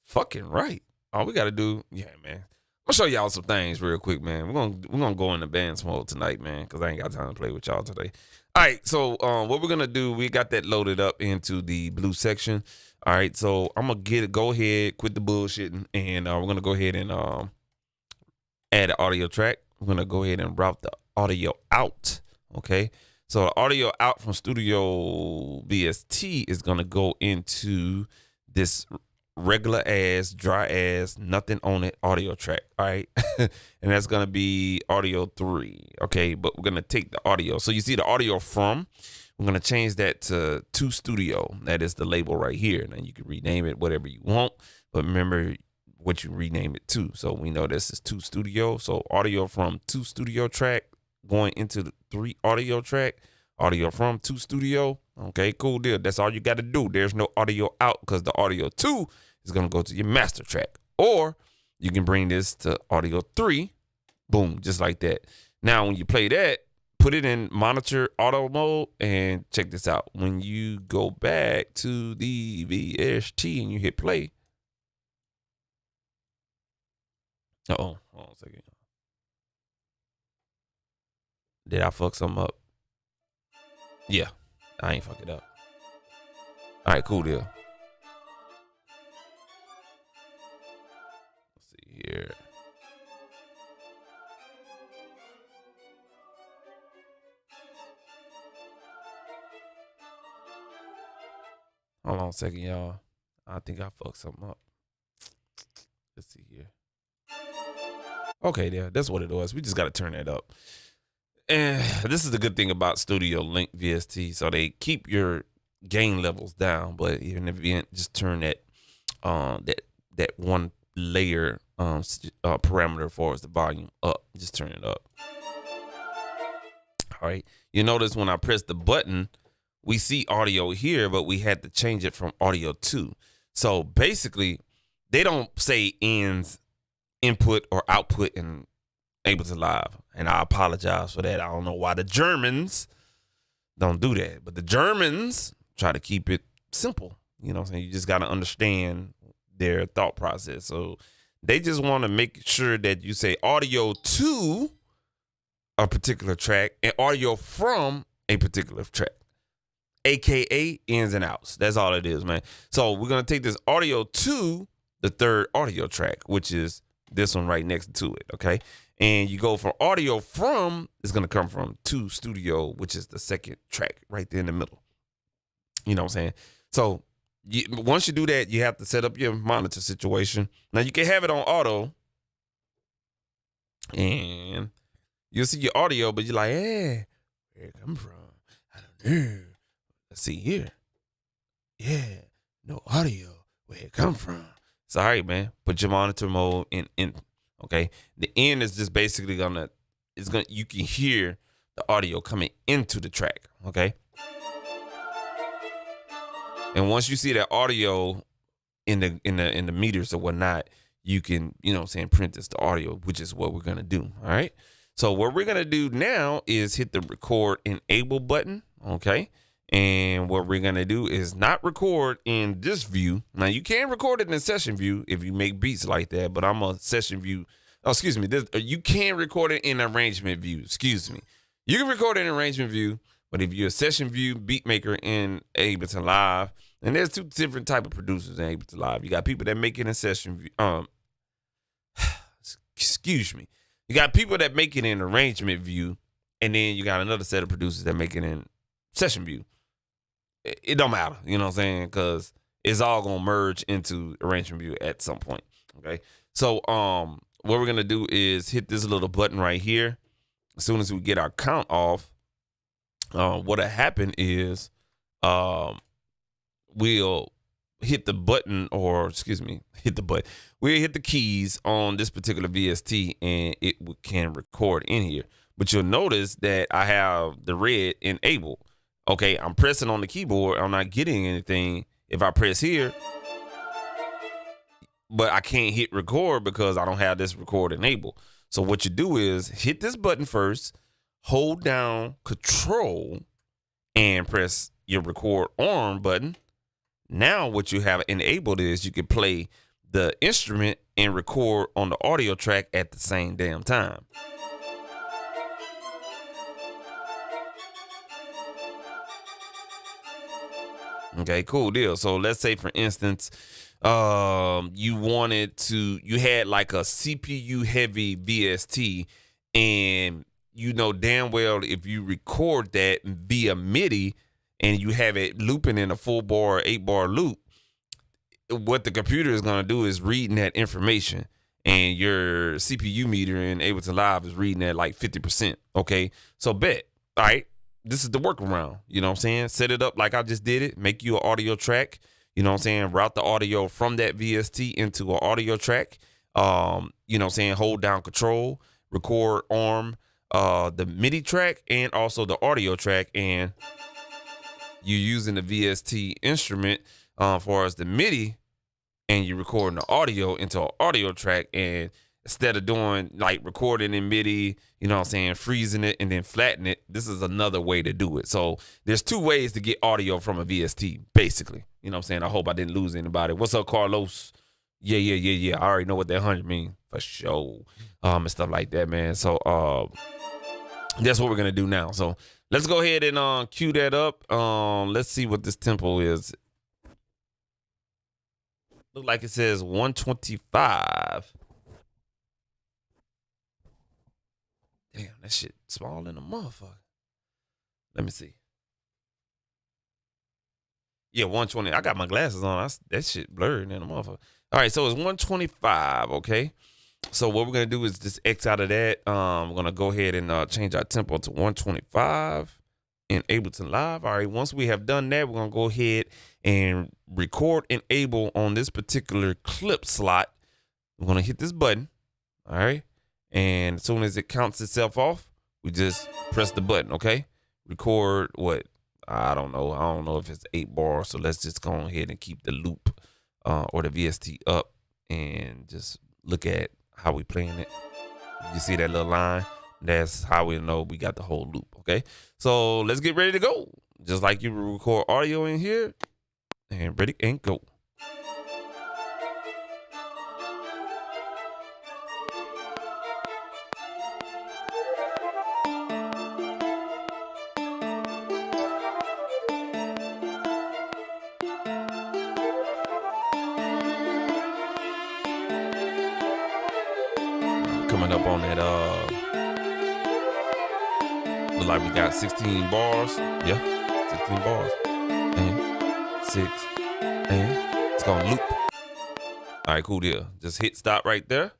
Fucking right. All we gotta do, yeah, man. I'm gonna show y'all some things real quick, man. We're gonna go in advanced mode tonight, man, because I ain't got time to play with y'all today. All right, so what we're gonna do, we got that loaded up into the blue section. All right, so I'm gonna go ahead, quit the bullshitting, and we're gonna go ahead and add an audio track. We're gonna go ahead and route the audio out. Okay, so the audio out from Studio VST is gonna go into this regular ass, dry ass, nothing on it audio track. All right, and that's gonna be audio 3. Okay, but we're gonna take the audio. So you see the audio from. We're gonna change that to Studio. That is the label right here. Now you can rename it whatever you want, but remember what you rename it to. So we know this is 2 Studio. So audio from 2 Studio track going into the 3 audio track. Audio from 2 Studio. Okay, cool deal. That's all you got to do. There's no audio out because the audio 2 is going to go to your master track. Or you can bring this to audio 3. Boom, just like that. Now, when you play that, put it in monitor auto mode and check this out. When you go back to the VST and you hit play. Hold on a second. Did I fuck something up? Yeah, I ain't fuck it up. All right, cool deal. Let's see here. Hold on a second, y'all. I think I fucked something up. Let's see here. Okay, yeah, that's what it was. We just got to turn that up. And this is the good thing about Studio Link VST. So they keep your gain levels down, but even if you just turn that that one layer parameter for the volume up, just turn it up. All right. You notice when I press the button, we see audio here, but we had to change it from audio 2. So basically, they don't say ends, input, or output in Ableton Live. And I apologize for that. I don't know why the Germans don't do that. But the Germans try to keep it simple. You know what I'm saying? You just got to understand their thought process. So they just want to make sure that you say audio to a particular track and audio from a particular track. AKA ins and outs. That's all it is, man. So we're going to take this audio to the 3rd audio track, which is this one right next to it, okay? And you go for audio from, it's going to come from 2 Studio, which is the 2nd track right there in the middle. You know what I'm saying? So once you do that, you have to set up your monitor situation. Now, you can have it on auto, and you'll see your audio, but you're like, hey, where it come from? I don't know. Let's see here. Yeah, no audio. Where it come from? So, all right, man. Put your monitor mode in. Okay. The in is just basically you can hear the audio coming into the track. Okay. And once you see that audio in the meters or whatnot, you can, you know what I'm saying, print this to audio, which is what we're gonna do. All right. So what we're gonna do now is hit the record enable button. Okay. And what we're going to do is not record in this view. Now, you can record it in session view if you make beats like that, but I'm a session view. Oh, excuse me. You can record it in arrangement view. Excuse me. You can record it in arrangement view, but if you're a session view beat maker in Ableton Live, and there's 2 different type of producers in Ableton Live. You got people that make it in session view. Excuse me. You got people that make it in arrangement view, and then you got another set of producers that make it in session view. It don't matter, you know what I'm saying? Because it's all going to merge into arrangement view at some point, okay? So what we're going to do is hit this little button right here. As soon as we get our count off, what'll happen is we'll hit the button, or excuse me, hit the button. We'll hit the keys on this particular VST, and it can record in here. But you'll notice that I have the red enabled. Okay, I'm pressing on the keyboard. I'm not getting anything if I press here, but I can't hit record because I don't have this record enabled. So what you do is hit this button first, hold down Control, and press your record on button. Now what you have enabled is you can play the instrument and record on the audio track at the same damn time. Okay, cool deal. So let's say, for instance, you had like a CPU heavy VST, and you know damn well if you record that via MIDI and you have it looping in a 4-bar, 8-bar loop, what the computer is going to do is reading that information, and your CPU meter in Ableton Live is reading at like 50%. Okay, so bet. All right, this is the workaround. You know what I'm saying? Set it up like I just did it. Make you an audio track. You know what I'm saying? Route the audio from that VST into an audio track. You know what I'm saying? Hold down control, record arm, the MIDI track and also the audio track, and you're using the VST instrument for as the MIDI, and you're recording the audio into an audio track. And instead of doing like recording in MIDI, you know what I'm saying, freezing it and then flatten it, this is another way to do it. So there's 2 ways to get audio from a VST, basically. You know what I'm saying? I hope I didn't lose anybody. What's up, Carlos? Yeah. I already know what that 100 mean for sure. And stuff like that, man. So that's what we're gonna do now. So let's go ahead and cue that up. Let's see what this tempo is. Look like it says 125. Damn, that shit small in a motherfucker. Let me see. Yeah, 120. I got my glasses on. That shit blurred in a motherfucker. All right, so it's 125, okay? So what we're going to do is just X out of that. We're going to go ahead and change our tempo to 125 in Ableton Live. All right, once we have done that, we're going to go ahead and record Enable on this particular clip slot. We're going to hit this button, all right? And as soon as it counts itself off, we just press the button, okay? Record what? I don't know. I don't know if it's 8 bars, so let's just go ahead and keep the loop or the VST up and just look at how we playing it. You see that little line? That's how we know we got the whole loop, okay? So let's get ready to go. Just like you record audio in here, and ready and go. Coming up on that look like we got 16 bars. Yeah, 16 bars. And 6 and it's gonna loop. All right, cool deal. Just hit stop right there.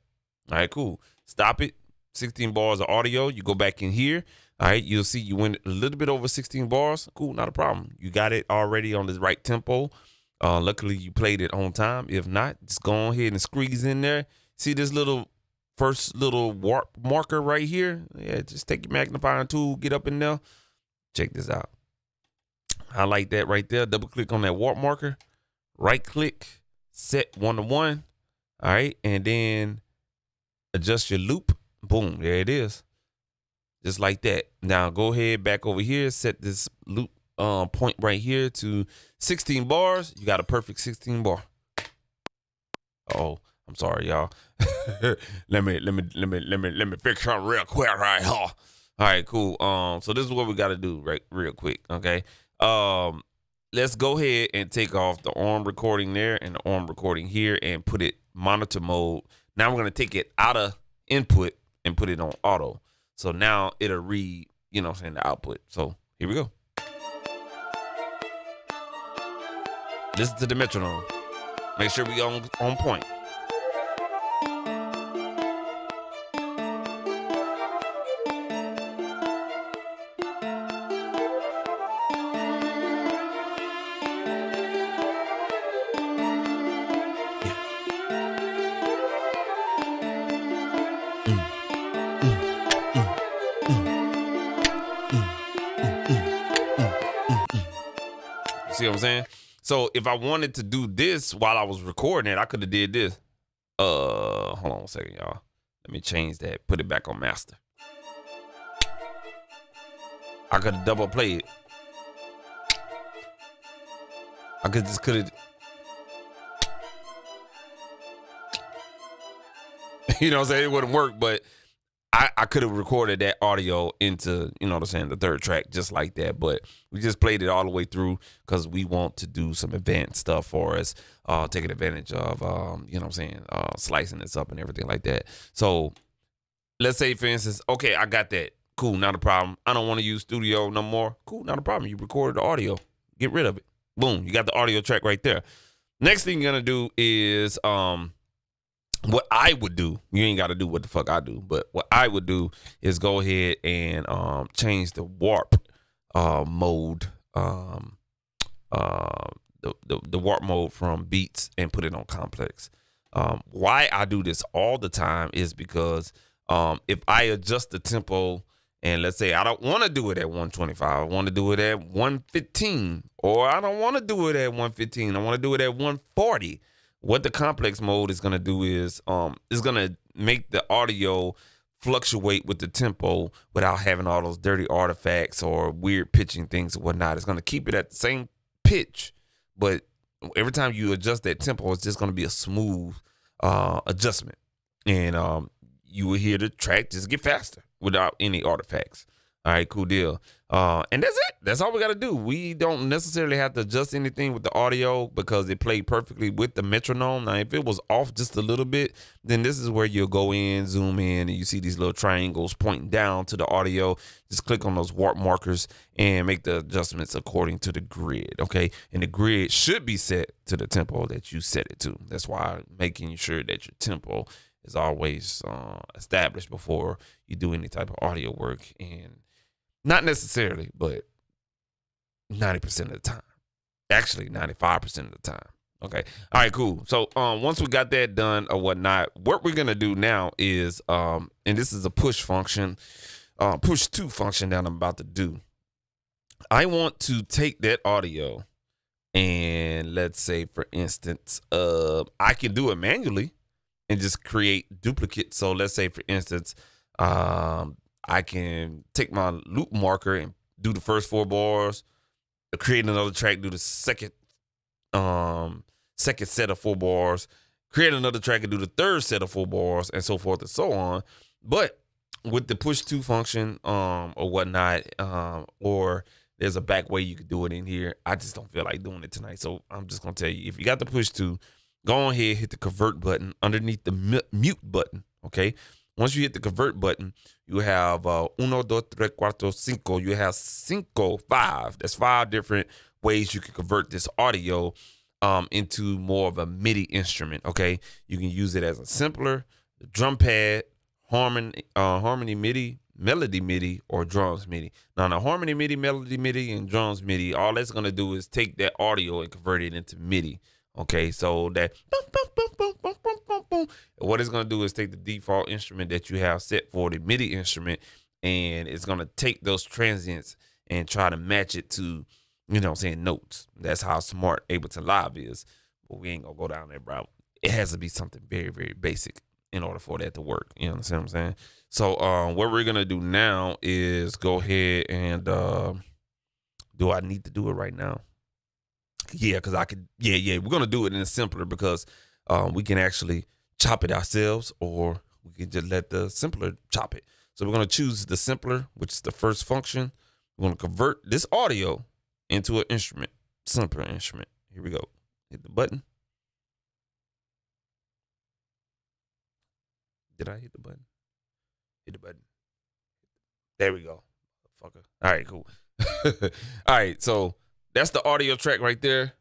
All right, cool. Stop it. 16 bars of audio. You go back in here. All right, you'll see you went a little bit over 16 bars. Cool, not a problem. You got it already on the right tempo. Luckily you played it on time. If not, just go ahead and squeeze in there. See this little first little warp marker right here? Yeah, just take your magnifying tool, get up in there. Check this out. Highlight that right there. Double click on that warp marker. Right click, set 1 to 1. All right, and then adjust your loop. Boom, there it is. Just like that. Now go ahead back over here, set this loop point right here to 16 bars. You got a perfect 16 bar. Oh, I'm sorry, y'all. let me fix something real quick right here. All right, cool. So this is what we got to do right real quick. Okay. Let's go ahead and take off the arm recording there and the arm recording here and put it monitor mode. Now we're gonna take it out of input and put it on auto. So now it'll read, you know what I'm saying, the output. So here we go. Listen to the metronome. Make sure we on point. See what I'm saying? So if I wanted to do this while I was recording it, I could have did this. Hold on a second, y'all. Let me change that. Put it back on master. I could have double played it. I could have. You know what I'm saying? It wouldn't work, but I could have recorded that audio into, you know what I'm saying, the third track just like that. But we just played it all the way through because we want to do some advanced stuff for us, taking advantage of, you know what I'm saying, slicing this up and everything like that. So let's say, for instance, okay, I got that. Cool, not a problem. I don't want to use studio no more. Cool, not a problem. You recorded the audio. Get rid of it. Boom, you got the audio track right there. Next thing you're going to do is what I would do. You ain't got to do what the fuck I do, but what I would do is go ahead and change the warp mode, the warp mode from beats and put it on complex. Why I do this all the time is because if I adjust the tempo, and let's say I don't want to do it at 125, I want to do it at 115, or I don't want to do it at 115, I want to do it at 140. What the complex mode is going to do is it's going to make the audio fluctuate with the tempo without having all those dirty artifacts or weird pitching things or whatnot. It's going to keep it at the same pitch, but every time you adjust that tempo, it's just going to be a smooth adjustment. And you will hear the track just get faster without any artifacts. All right, cool deal. And that's it. That's all we got to do. We don't necessarily have to adjust anything with the audio because it played perfectly with the metronome. Now, if it was off just a little bit, then this is where you'll go in, zoom in, and you see these little triangles pointing down to the audio. Just click on those warp markers and make the adjustments according to the grid, okay? And the grid should be set to the tempo that you set it to. That's why making sure that your tempo is always established before you do any type of audio work. And not necessarily, but 90% of the time. Actually, 95% of the time. Okay. All right, cool. So once we got that done or whatnot, what we're going to do now is, and this is a push function, push to function that I'm about to do. I want to take that audio and let's say, for instance, I can do it manually and just create duplicates. So let's say, for instance, I can take my loop marker and do the first 4 bars, create another track, do the second set of 4 bars, create another track and do the third set of 4 bars, and so forth and so on. But with the push to function or whatnot, or there's a back way you could do it in here. I just don't feel like doing it tonight. So I'm just going to tell you, if you got the push to, go ahead, hit the convert button underneath the mute button, okay? Once you hit the convert button, you have 1, 2, 3, 4, 5. You have 5. That's 5 different ways you can convert this audio into more of a MIDI instrument, okay? You can use it as a sampler, the drum pad, harmony MIDI, melody MIDI, or drums MIDI. Now, the harmony MIDI, melody MIDI, and drums MIDI, all that's going to do is take that audio and convert it into MIDI. Okay, so that what it's going to do is take the default instrument that you have set for the MIDI instrument, and it's going to take those transients and try to match it to, you know what I'm saying, notes. That's how smart Ableton Live is. But we ain't going to go down that route. It has to be something very, very basic in order for that to work. You understand what I'm saying? So what we're going to do now is go ahead and do I need to do it right now? Yeah, because I could. Yeah. We're gonna do it in a simpler because we can actually chop it ourselves, or we can just let the simpler chop it. So we're gonna choose the simpler, which is the first function. We're gonna convert this audio into an instrument, simpler instrument. Here we go. Hit the button. Did I hit the button? Hit the button. There we go. Fucker. All right, cool. All right, so that's the audio track right there.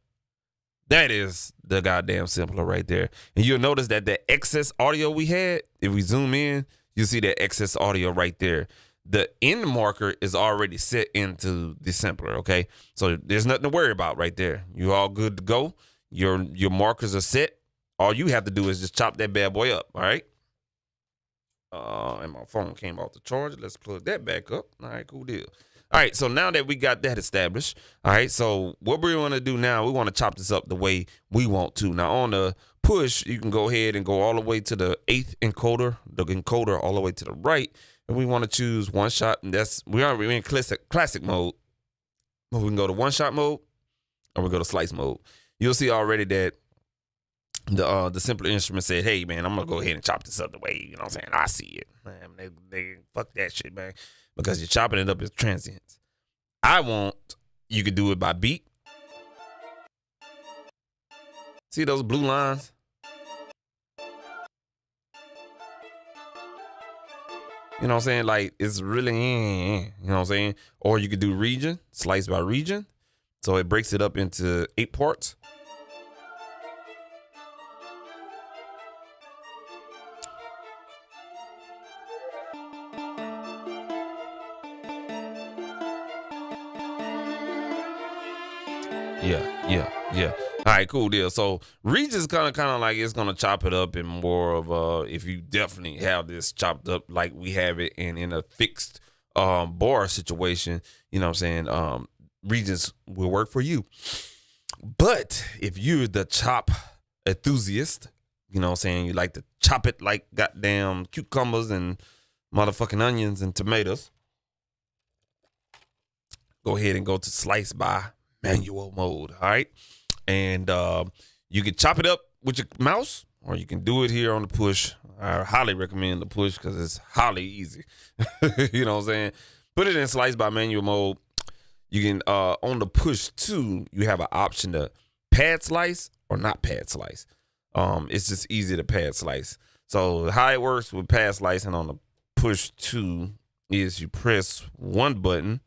That is the goddamn simpler right there. And you'll notice that the excess audio we had, if we zoom in, you'll see that excess audio right there. The end marker is already set into the simpler, okay? So there's nothing to worry about right there. You're all good to go. Your markers are set. All you have to do is just chop that bad boy up, all right? And my phone came off the charger. Let's plug that back up. All right, cool deal. All right, so now that we got that established, all right, so what we want to do now, we want to chop this up the way we want to. Now, on the push, you can go ahead and go all the way to the 8th encoder, the encoder all the way to the right, and we want to choose one shot, and we're in classic mode. But we can go to one shot mode, or we go to slice mode. You'll see already that the simpler instrument said, hey man, I'm gonna go ahead and chop this up the way, you know what I'm saying, I see it. Man, they fuck that shit, man. Because you're chopping it up as transients. I want you could do it by beat. See those blue lines? You know what I'm saying? Like, it's really, you know what I'm saying? Or you could do region, slice by region. So it breaks it up into 8 parts. Yeah. All right, cool deal. So region's kind of like it's gonna chop it up in more of if you definitely have this chopped up like we have it and in a fixed bar situation, you know what I'm saying? Regions will work for you. But if you're the chop enthusiast, you know what I'm saying, you like to chop it like goddamn cucumbers and motherfucking onions and tomatoes, go ahead and go to slice by manual mode. All right. And you can chop it up with your mouse, or you can do it here on the push. I highly recommend the push because it's highly easy. You know what I'm saying? Put it in slice by manual mode. You can on the push too, you have an option to pad slice or not pad slice. It's just easy to pad slice. So how it works with pad slicing on the push 2 is you press one button,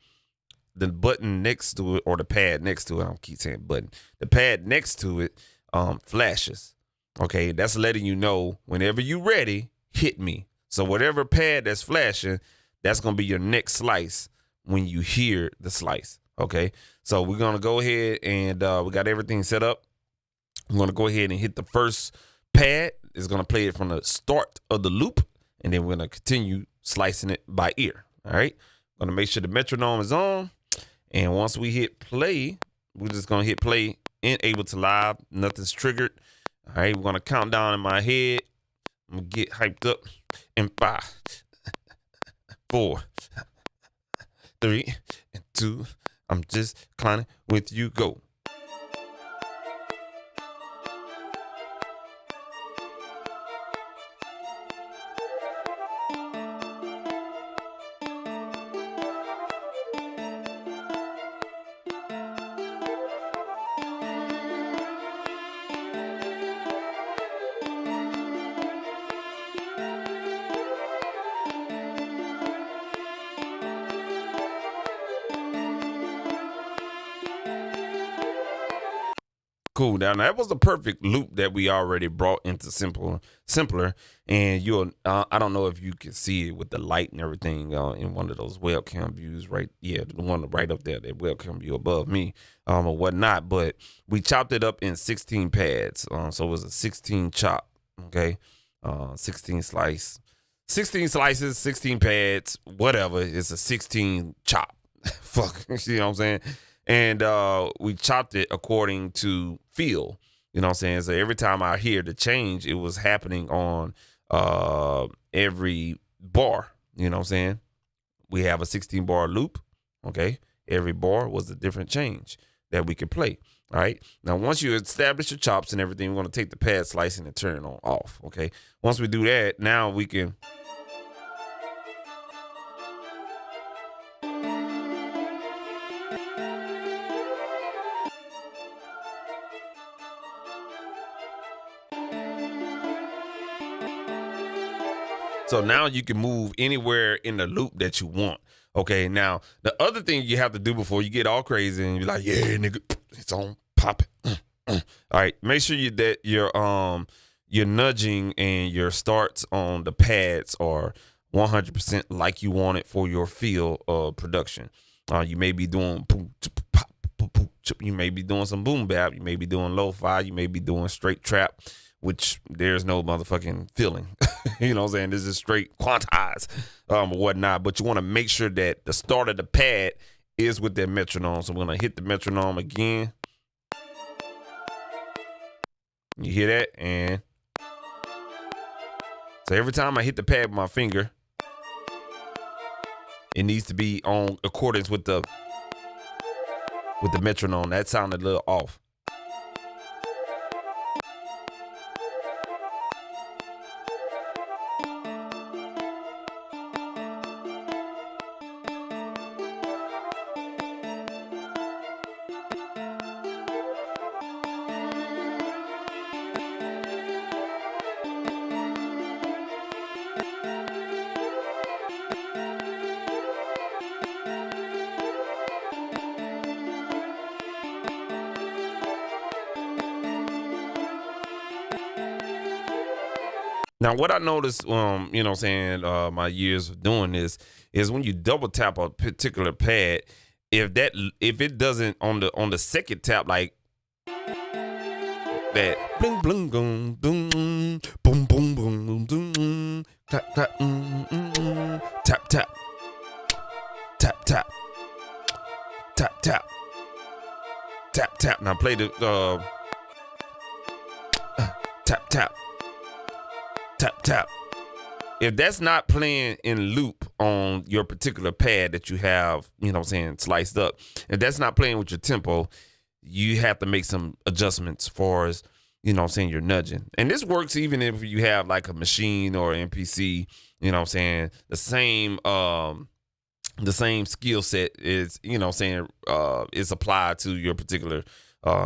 the button next to it, or the pad next to it, I don't keep saying button, the pad next to it flashes. Okay, that's letting you know whenever you're ready, hit me. So whatever pad that's flashing, that's gonna be your next slice when you hear the slice. Okay, so we're gonna go ahead and we got everything set up. I'm gonna go ahead and hit the first pad. It's gonna play it from the start of the loop, and then we're gonna continue slicing it by ear. All right, gonna make sure the metronome is on. And once we hit play, we're just going to hit play in Ableton Live. Nothing's triggered. All right, we're going to count down in my head. I'm going to get hyped up in 5, 4, 3, and 2. I'm just climbing with you. Go. Cool. Now that was the perfect loop that we already brought into simpler. And you'll, I don't know if you can see it with the light and everything in one of those webcam views, right? Yeah, the one right up there, that webcam view above me, or whatnot. But we chopped it up in 16 pads, so it was a 16 chop. Okay, 16 slices, 16 pads, whatever. It's a 16 chop. Fuck, you know what I'm saying? And we chopped it according to feel, you know what I'm saying? So every time I hear the change, it was happening on every bar, you know what I'm saying? We have a 16 bar loop, okay? Every bar was a different change that we could play, all right? Now, once you establish your chops and everything, we're going to take the pad slicing and turn it on off, okay? Once we do that, now we can... So now you can move anywhere in the loop that you want. Okay, now the other thing you have to do before you get all crazy and you're like, yeah, nigga, it's on, pop it. All right, make sure that your nudging and your starts on the pads are 100% like you want it for your feel of production. You may be doing boom, pop, you may be doing some boom bap, you may be doing lo-fi, you may be doing straight trap, which there's no motherfucking feeling. You know what I'm saying? This is straight quantized or whatnot. But you want to make sure that the start of the pad is with that metronome. So we're going to hit the metronome again. You hear that? And so every time I hit the pad with my finger, it needs to be on accordance with the metronome. That sounded a little off. Now, what I noticed, you know what I'm saying, my years of doing this is when you double tap a particular pad, if it doesn't on the second tap, like that, bling bling boom boom boom boom boom boom, tap tap tap tap tap tap tap tap tap tap. Now play the tap tap tap tap. If that's not playing in loop on your particular pad that you have, you know what I'm saying, sliced up, if that's not playing with your tempo, you have to make some adjustments for as, you know what I'm saying, you're nudging. And this works even if you have like a machine or MPC, you know what I'm saying, the same skill set is, you know what I'm saying, is applied to your particular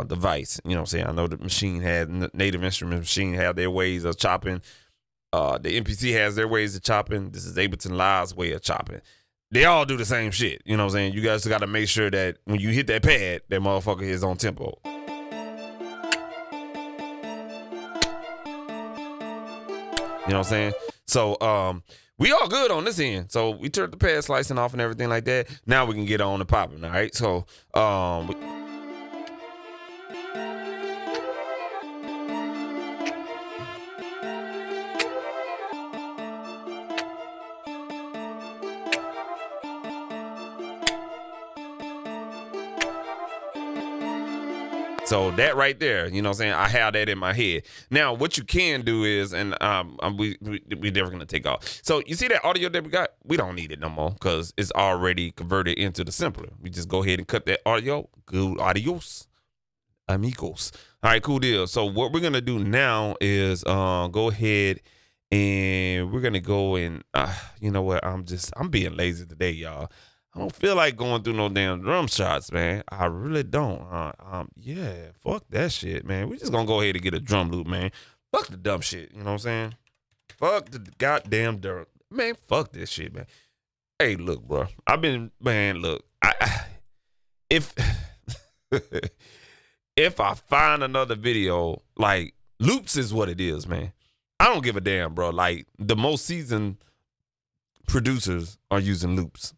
device. You know what I'm saying? I know the machine had, Native Instruments machine have their ways of chopping. The MPC has their ways of chopping. This is Ableton Live's way of chopping. They all do the same shit. You know what I'm saying? You guys got to make sure that when you hit that pad, that motherfucker is on tempo. You know what I'm saying? So we all good on this end. So we turned the pad slicing off and everything like that. Now we can get on the popping, all right? So So that right there, you know what I'm saying? I have that in my head. Now, what you can do is, and we never gonna take off. So you see that audio that we got? We don't need it no more because it's already converted into the simpler. We just go ahead and cut that audio. Good adios, amigos. All right, cool deal. So what we're gonna do now is go ahead and we're gonna go and you know what? I'm being lazy today, y'all. I don't feel like going through no damn drum shots, man. I really don't. Yeah, fuck that shit, man. We just gonna go ahead and get a drum loop, man. Fuck the dumb shit, you know what I'm saying? Fuck the goddamn dirt. Man, fuck this shit, man. Hey, look, bro. If if I find another video, like, loops is what it is, man. I don't give a damn, bro. Like, the most seasoned producers are using loops.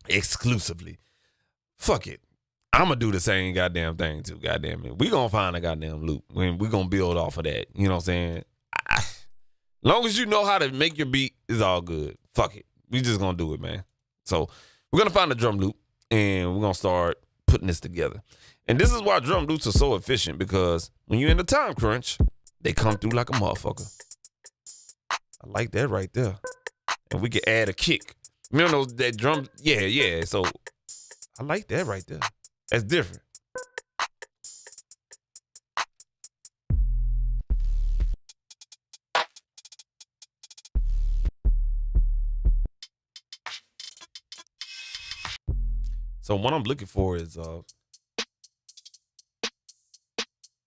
Exclusively. Fuck it. I'm gonna do the same goddamn thing too. Goddamn it. We gonna find a goddamn loop when we gonna build off of that. You know what I'm saying? Long as you know how to make your beat, it's all good. Fuck it. We just gonna do it, man. So we're gonna find a drum loop and we're gonna start putting this together. And this is why drum loops are so efficient, because when you're in the time crunch, they come through like a motherfucker. I like that right there. And we can add a kick. You know that drum? Yeah. So I like that right there. That's different. So what I'm looking for is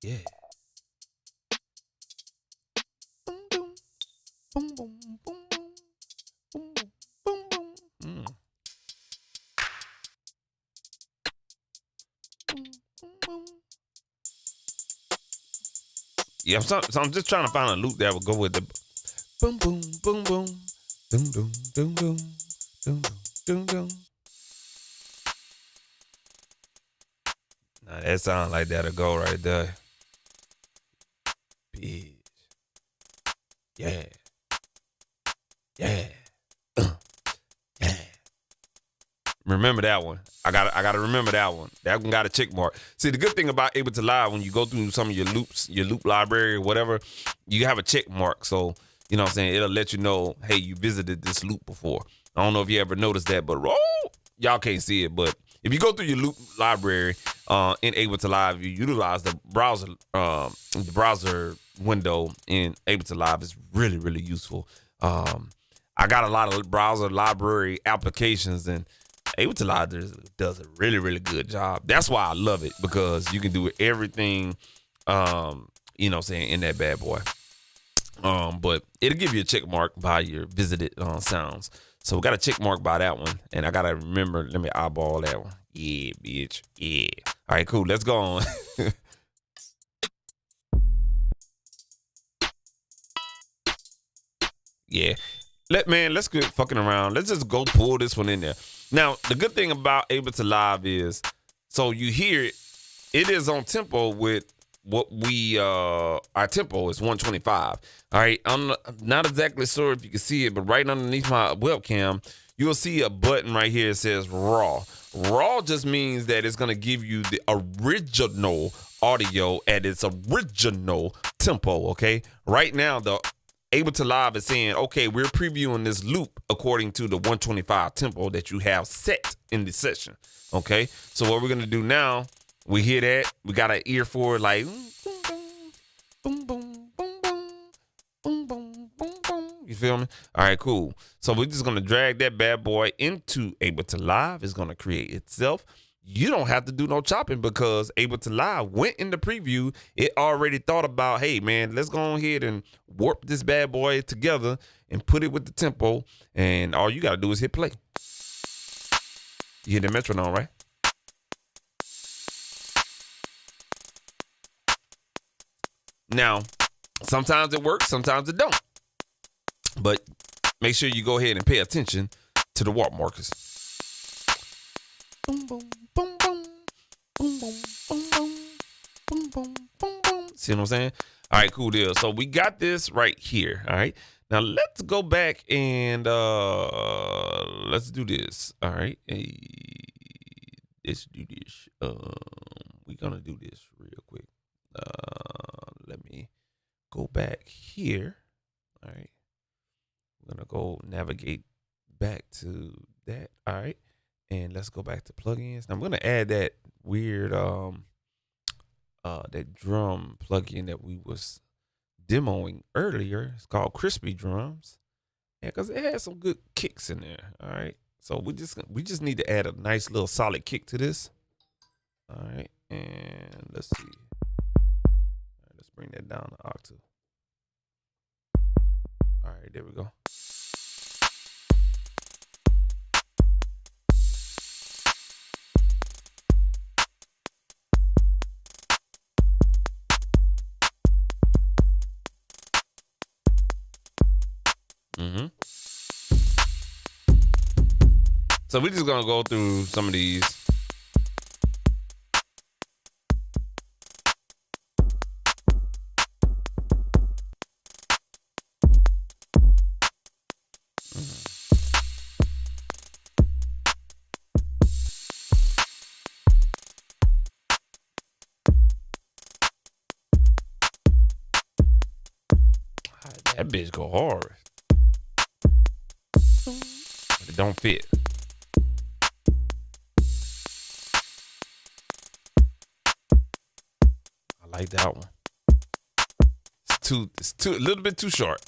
yeah. Boom boom boom boom boom boom boom boom. Yeah, so I'm just trying to find a loop that will go with the boom boom boom boom boom boom boom boom boom boom boom. Now that sounds like that'll go right there. Bitch. Yeah. Yeah. Yeah. Remember that one. I gotta remember that one. That one got a check mark. See, the good thing about Ableton Live, when you go through some of your loops, your loop library or whatever, you have a check mark. So, you know what I'm saying, it'll let you know, hey, you visited this loop before. I don't know if you ever noticed that, but y'all can't see it. But if you go through your loop library in Ableton Live, you utilize the browser window in Ableton Live. It's really, really useful. I got a lot of browser library applications, and Ableton Live does a really, really good job. That's why I love it, because you can do everything, you know what I'm saying, in that bad boy. But it'll give you a check mark by your visited sounds. So we got a check mark by that one. And I got to remember, let me eyeball that one. Yeah, bitch. Yeah. All right, cool. Let's go on. Yeah. Let's quit fucking around. Let's just go pull this one in there. Now, the good thing about Ableton Live is, so you hear it, it is on tempo with what we, our tempo is 125. All right. I'm not exactly sure if you can see it, but right underneath my webcam, you'll see a button right here that says raw. Raw just means that it's going to give you the original audio at its original tempo. Okay. Right now, the Ableton Live is saying, okay, we're previewing this loop according to the 125 tempo that you have set in the session. Okay, so what we're gonna do now, we hear that, we got an ear for it, like boom, boom, boom, boom, boom, boom, boom, boom, boom. You feel me? All right, cool. So we're just gonna drag that bad boy into Ableton Live. It's gonna create itself. You don't have to do no chopping because Ableton Live went in the preview. It already thought about, hey, man, let's go ahead and warp this bad boy together and put it with the tempo. And all you got to do is hit play. You hear the metronome, right? Now, sometimes it works, sometimes it don't. But make sure you go ahead and pay attention to the warp markers. Boom, boom, boom, boom, boom, boom, boom, boom, boom, boom, boom, boom. See what I'm saying? All right, cool deal. So we got this right here. All right. Now let's go back and let's do this. All right. Hey, let's do this. We're gonna do this real quick. Let me go back here. All right. We're gonna go navigate back to that. All right. And let's go back to plugins. Now I'm gonna add that weird that drum plugin that we was demoing earlier. It's called Crispy Drums. Yeah, because it has some good kicks in there. All right. So we just need to add a nice little solid kick to this. All right. And let's see. All right, let's bring that down to octave. All right, there we go. So we're just gonna go through some of these. That bitch go hard. But it don't fit. I like that one. It's too a little bit too short.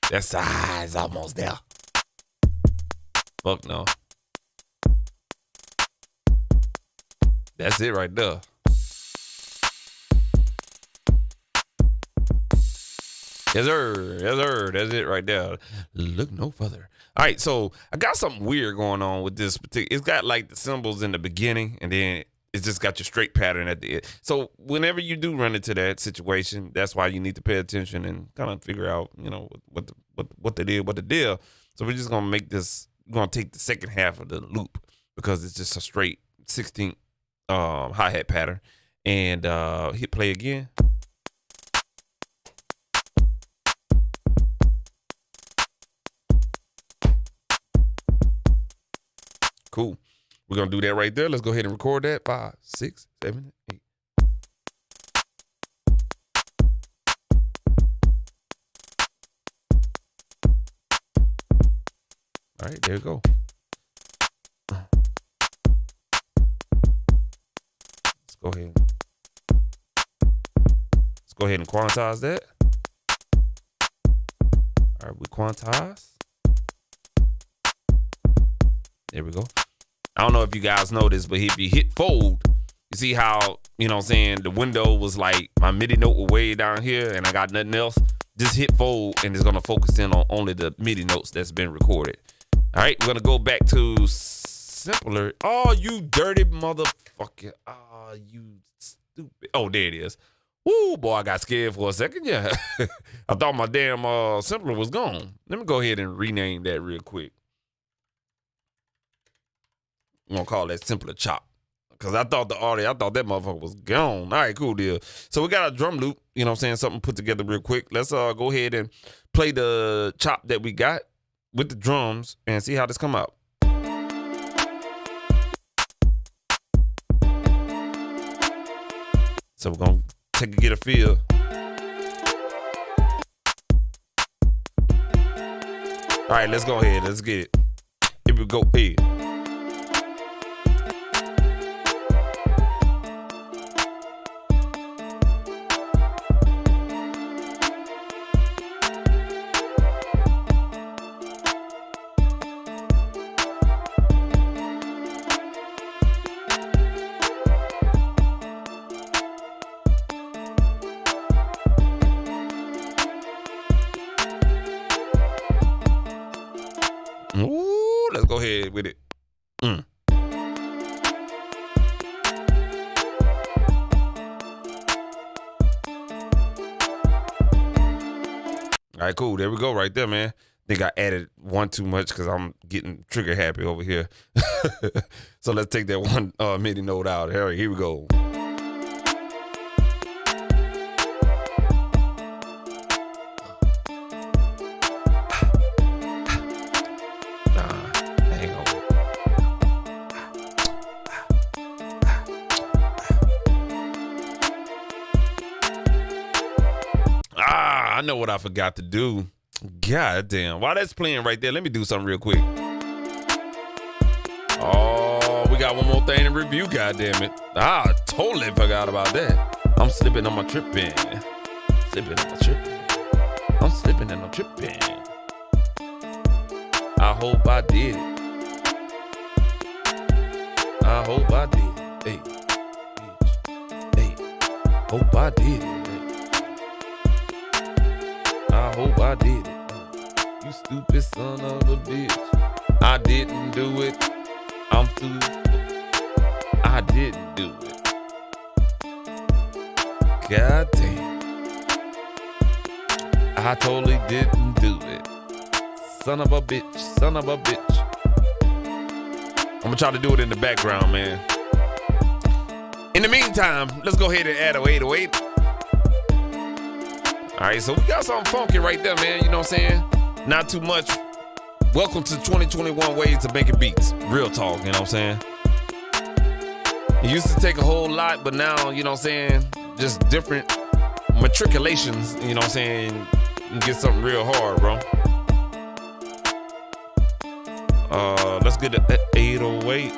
That's it's almost there. Fuck no. That's it right there. Yes, sir. Yes, sir. That's it right there. Look no further. All right, so I got something weird going on with this particular. It's got like the cymbals in the beginning, and then it's just got your straight pattern at the end. So whenever you do run into that situation, that's why you need to pay attention and kind of figure out, you know, what the deal. So we're just gonna make this. We're gonna take the second half of the loop because it's just a straight 16th hi-hat pattern, and hit play again. Cool. We're gonna do that right there. Let's go ahead and record that. 5, 6, 7, 8. All right, there you go. Let's go ahead. Let's go ahead and quantize that. All right, we quantize. There we go. I don't know if you guys know this, but if you hit fold, you see how, you know what I'm saying, the window was like, my MIDI note was way down here and I got nothing else. Just hit fold and it's gonna focus in on only the MIDI notes that's been recorded. All right, we're gonna go back to simpler. Oh, you dirty motherfucker. Oh, you stupid. Oh, there it is. Woo, boy, I got scared for a second. Yeah. I thought my damn simpler was gone. Let me go ahead and rename that real quick. I'm going to call that simpler chop. Because I thought that motherfucker was gone. All right, cool deal. So we got a drum loop, you know what I'm saying? Something put together real quick. Let's go ahead and play the chop that we got with the drums and see how this come out. So we're going to get a feel. All right, let's go ahead. Let's get it. Here we go. Hey. Ooh, let's go ahead with it. All right, cool. There we go right there, man. I think I added one too much because I'm getting trigger happy over here. So let's take that one MIDI note out. All right, here we go. I know what I forgot to do. God damn. While that's playing right there, let me do something real quick. Oh, we got one more thing to review, god damn it. I totally forgot about that. I'm slipping on my tripping. Slipping on my tripping. I'm slipping and I'm tripping. I hope I did it. I hope I did it. Hey, bitch. Hey, hope I did it. I hope I did it. You stupid son of a bitch. I didn't do it. I'm too. I didn't do it. God damn. I totally didn't do it. Son of a bitch. Son of a bitch. I'm gonna try to do it in the background, man. In the meantime, let's go ahead and add a 808. All right, so we got something funky right there, man. You know what I'm saying? Not too much. Welcome to 2021 ways of making beats. Real talk, you know what I'm saying? It used to take a whole lot, but now, you know what I'm saying? Just different matriculations, you know what I'm saying? You get something real hard, bro. Let's get the 808.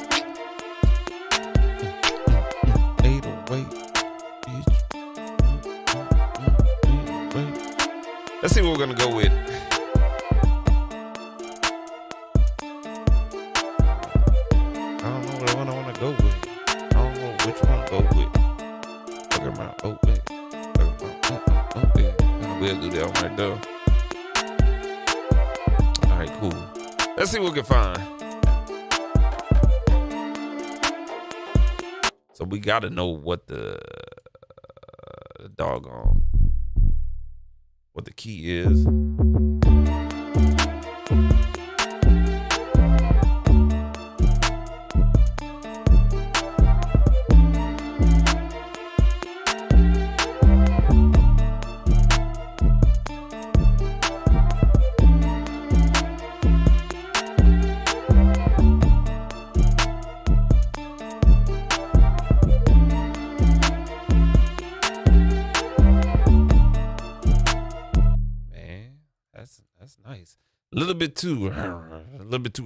808. Let's see what we're gonna go with. I don't know what one I wanna go with. I don't know which one to go with. Talking about open. We'll do that one right there. All right, cool. Let's see what we can find. So we gotta know what the doggone. What the key is. That's nice. A little bit too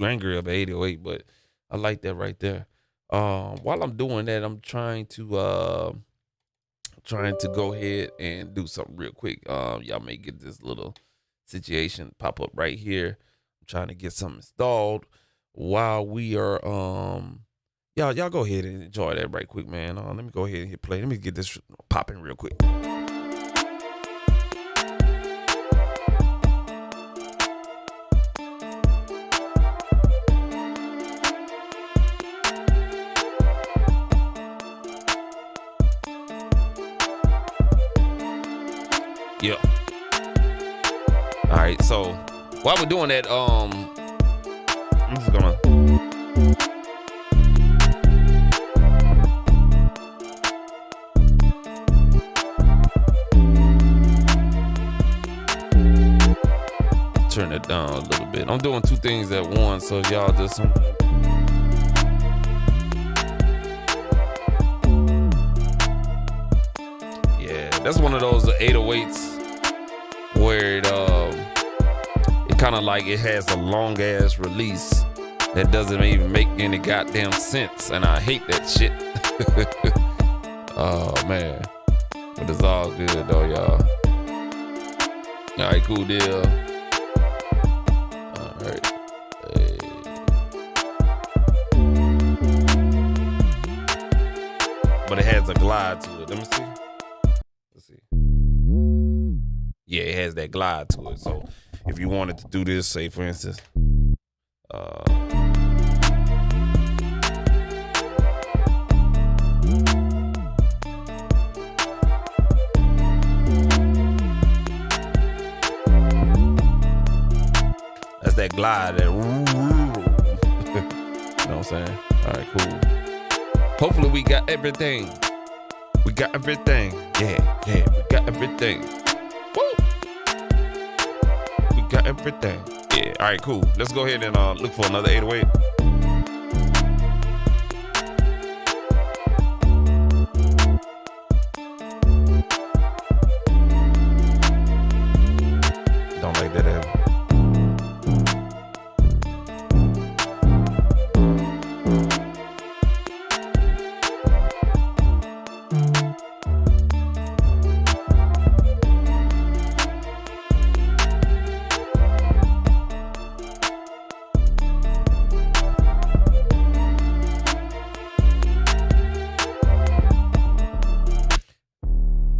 angry of 808, but I like that right there. While I'm doing that, I'm trying to go ahead and do something real quick. Y'all may get this little situation pop up right here. I'm trying to get something installed while we are y'all go ahead and enjoy that right quick, man. Let me go ahead and hit play. Let me get this popping real quick. Yeah. All right, so while we're doing that, I'm just gonna turn it down a little bit. I'm doing two things at once, so y'all just yeah, that's one of those 808s where it kind of like it has a long ass release that doesn't even make any goddamn sense, and I hate that shit. Oh man, but it's all good though, y'all. All right, cool deal. All right. Hey. But it has a glide to it. Let me see. Let's see. Yeah, it has that glide to it. So if you wanted to do this, say for instance, that's that glide, that you know what I'm saying? All right, cool. Hopefully we got everything. We got everything. Yeah, we got everything. Woo! We got everything. Yeah, all right, cool. Let's go ahead and look for another 808. Don't like that ever.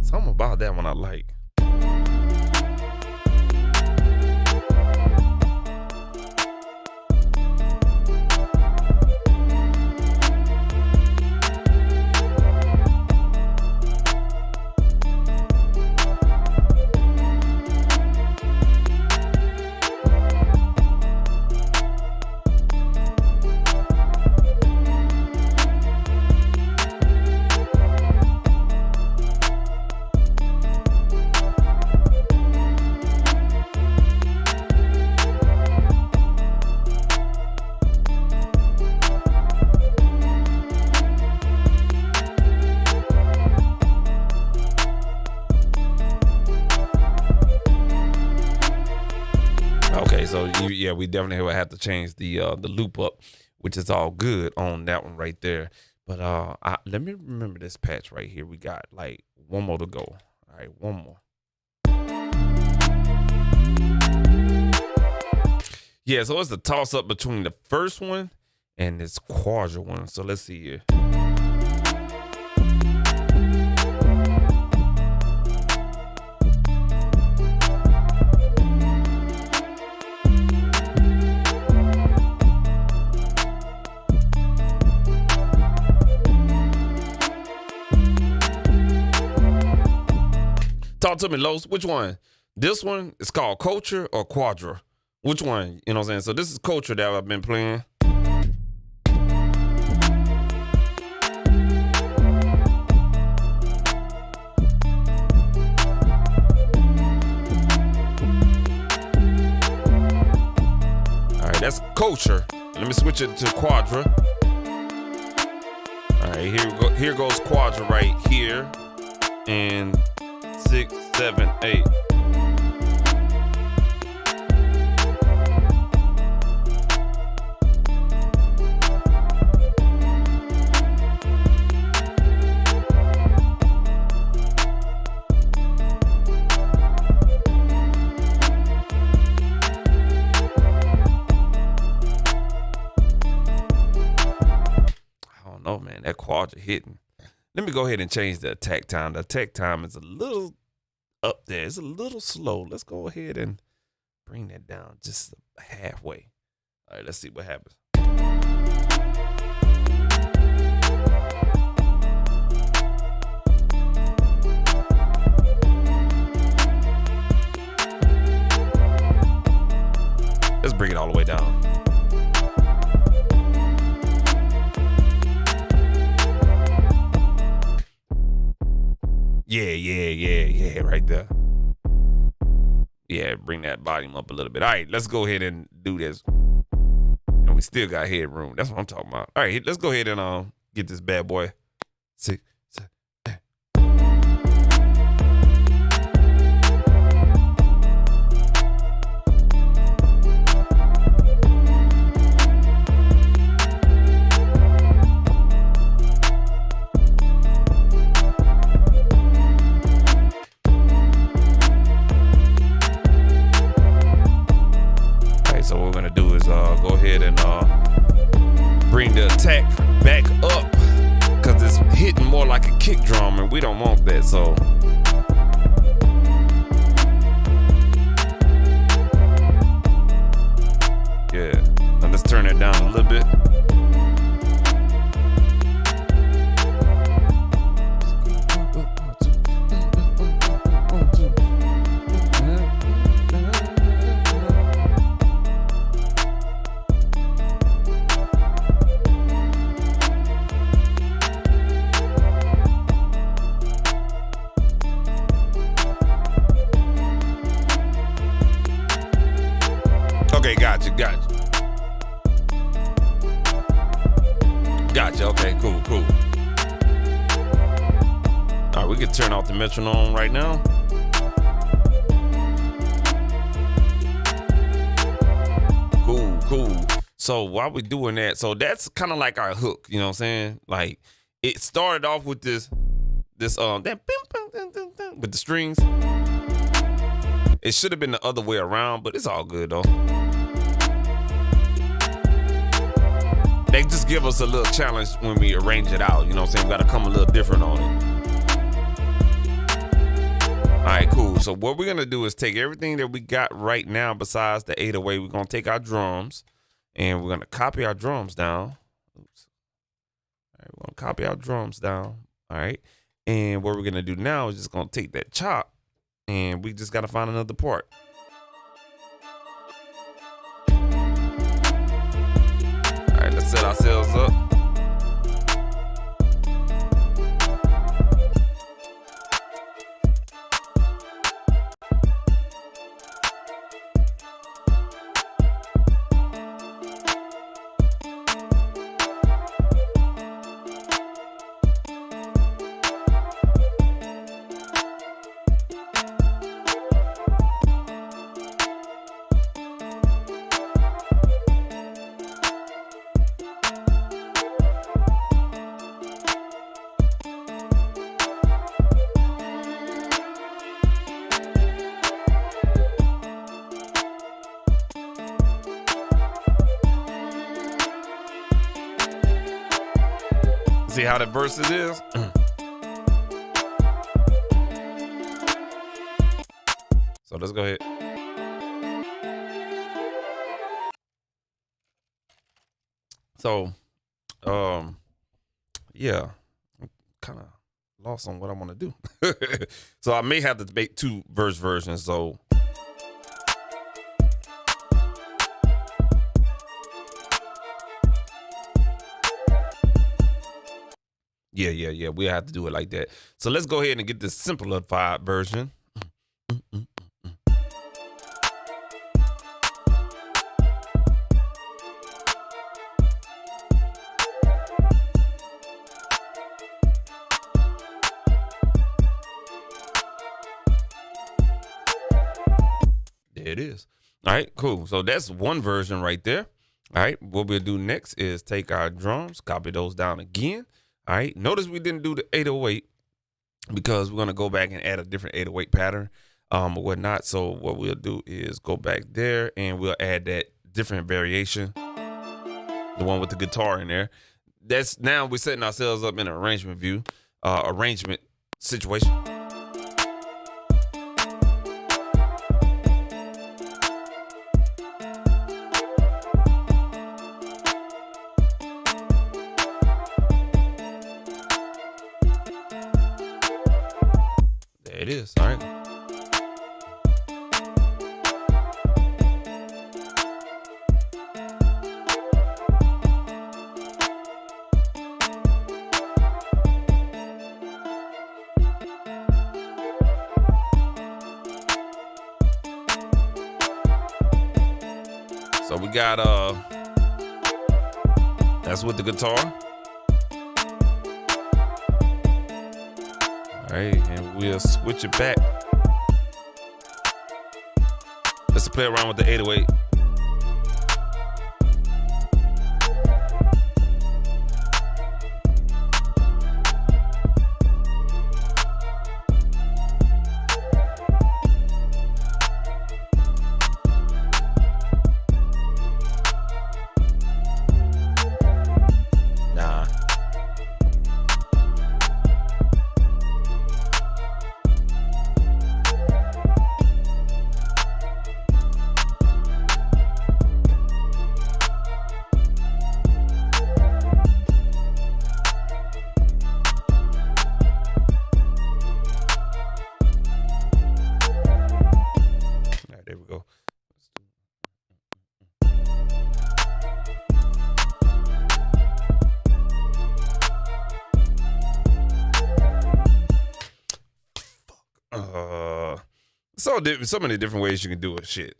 Something about that one I like. Okay, so yeah, we definitely will have to change the loop up, which is all good on that one right there. But let me remember this patch right here. We got like one more to go. All right, one more. Yeah, so it's the toss up between the first one and this quadra one. So let's see here. Talk to me, Los. Which one? This one is called Culture or Quadra? Which one? You know what I'm saying? So this is Culture that I've been playing. All right, that's Culture. Let me switch it to Quadra. All right, here we go. Here goes Quadra right here. And 6, 7, 8. I don't know, man. That quadra hitting. Let me go ahead and change the attack time. The attack time is a little up there. It's a little slow. Let's go ahead and bring that down just halfway. All right, let's see what happens. Let's bring it all the way down. Yeah, right there. Yeah, bring that volume up a little bit. All right, let's go ahead and do this. And we still got headroom. That's what I'm talking about. All right, let's go ahead and get this bad boy. See. So what we're gonna do is go ahead and bring the attack back up, because it's hitting more like a kick drum and we don't want that. So yeah, now let's turn it down a little bit. Okay, gotcha. Okay, cool. All right, we can turn off the metronome right now. Cool. So while we're doing that, so that's kind of like our hook, you know what I'm saying? Like, it started off with this that with the strings. It should have been the other way around, but it's all good though. They just give us a little challenge when we arrange it out, you know what I'm saying? We gotta come a little different on it. All right, cool. So what we're gonna do is take everything that we got right now besides the 808. We're gonna take our drums and we're gonna copy our drums down. Oops. All right, we're gonna copy our drums down. All right. And what we're gonna do now is just gonna take that chop and we just gotta find another part. All right, let's set ourselves up. See how the verse it is? So let's go ahead. So, yeah, I'm kind of lost on what I want to do. So I may have to make two verse versions. So yeah, we have to do it like that. So let's go ahead and get this simplified version. There it is. All right, cool. So that's one version right there. All right, what we'll do next is take our drums, copy those down again. All right, notice we didn't do the 808 because we're going to go back and add a different 808 pattern or whatnot. So what we'll do is go back there and we'll add that different variation, the one with the guitar in there. That's now we're setting ourselves up in an arrangement view, arrangement situation. It is. All right. got that's with the guitar. All right, and we'll switch it back. Let's play around with the 808. There we go. So many different ways you can do it. Shit.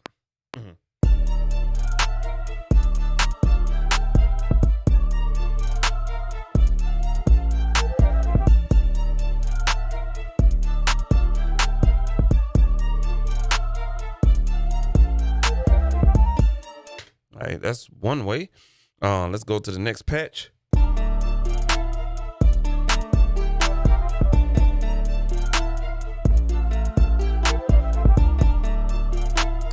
All right, that's one way. Let's go to the next patch.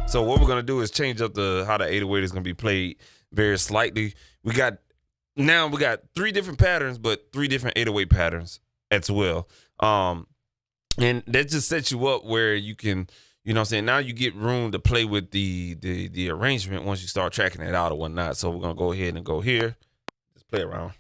So what we're gonna do is change up how the 808 is gonna be played very slightly. We got 3 different patterns, but 3 different 808 patterns as well. And that just sets you up where you can, you know what I'm saying, now you get room to play with the arrangement once you start tracking it out or whatnot. So we're gonna go ahead and go here. Just play around.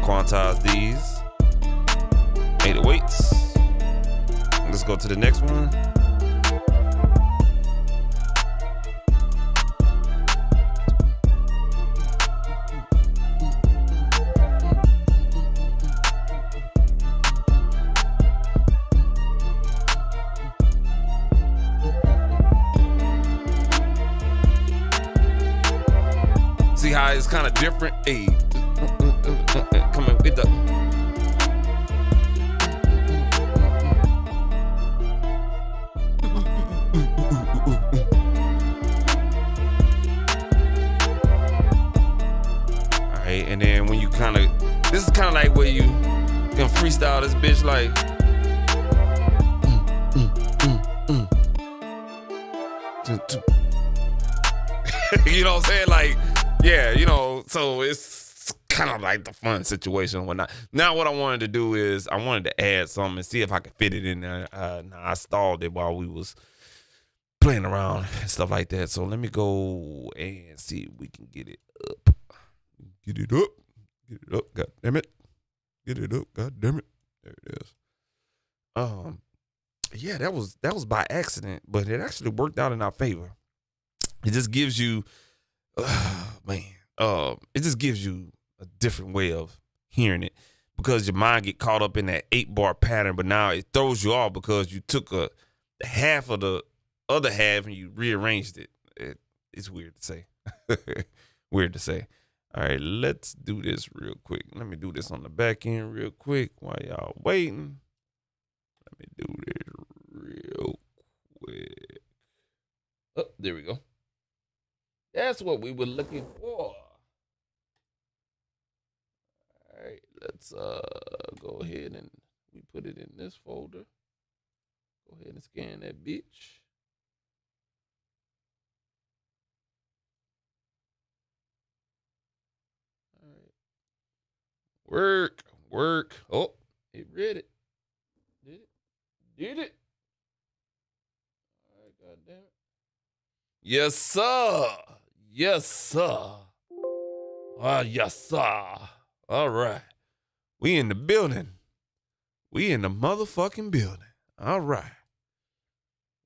Quantize these 808s. Let's go to the next one. See how it's kind of different? Hey. Coming with the all right, and then when you this is kind of like where you can freestyle this bitch like you know what I'm saying, like, yeah, you know, so it's kind of like the fun situation and whatnot. Now what I wanted to do is I wanted to add something and see if I could fit it in there. Now I stalled it while we was playing around and stuff like that. So let me go and see if we can get it up. Get it up. Get it up. God damn it. Get it up. God damn it. There it is. Yeah, that was by accident, but it actually worked out in our favor. It just gives you it just gives you a different way of hearing it because your mind get caught up in that 8-bar pattern, but now it throws you off because you took the half of the other half and you rearranged it. It's weird to say. Weird to say. All right, let's do this real quick. Let me do this on the back end real quick while y'all waiting. Let me do this real quick. Oh, there we go. That's what we were looking for. All right, let's go ahead and we put it in this folder. Go ahead and scan that bitch. All right. Work. Oh, it read it. Did it? All right, goddamn it. Yes, sir. Yes, sir. Yes, sir. All right. We in the building. We in the motherfucking building. All right.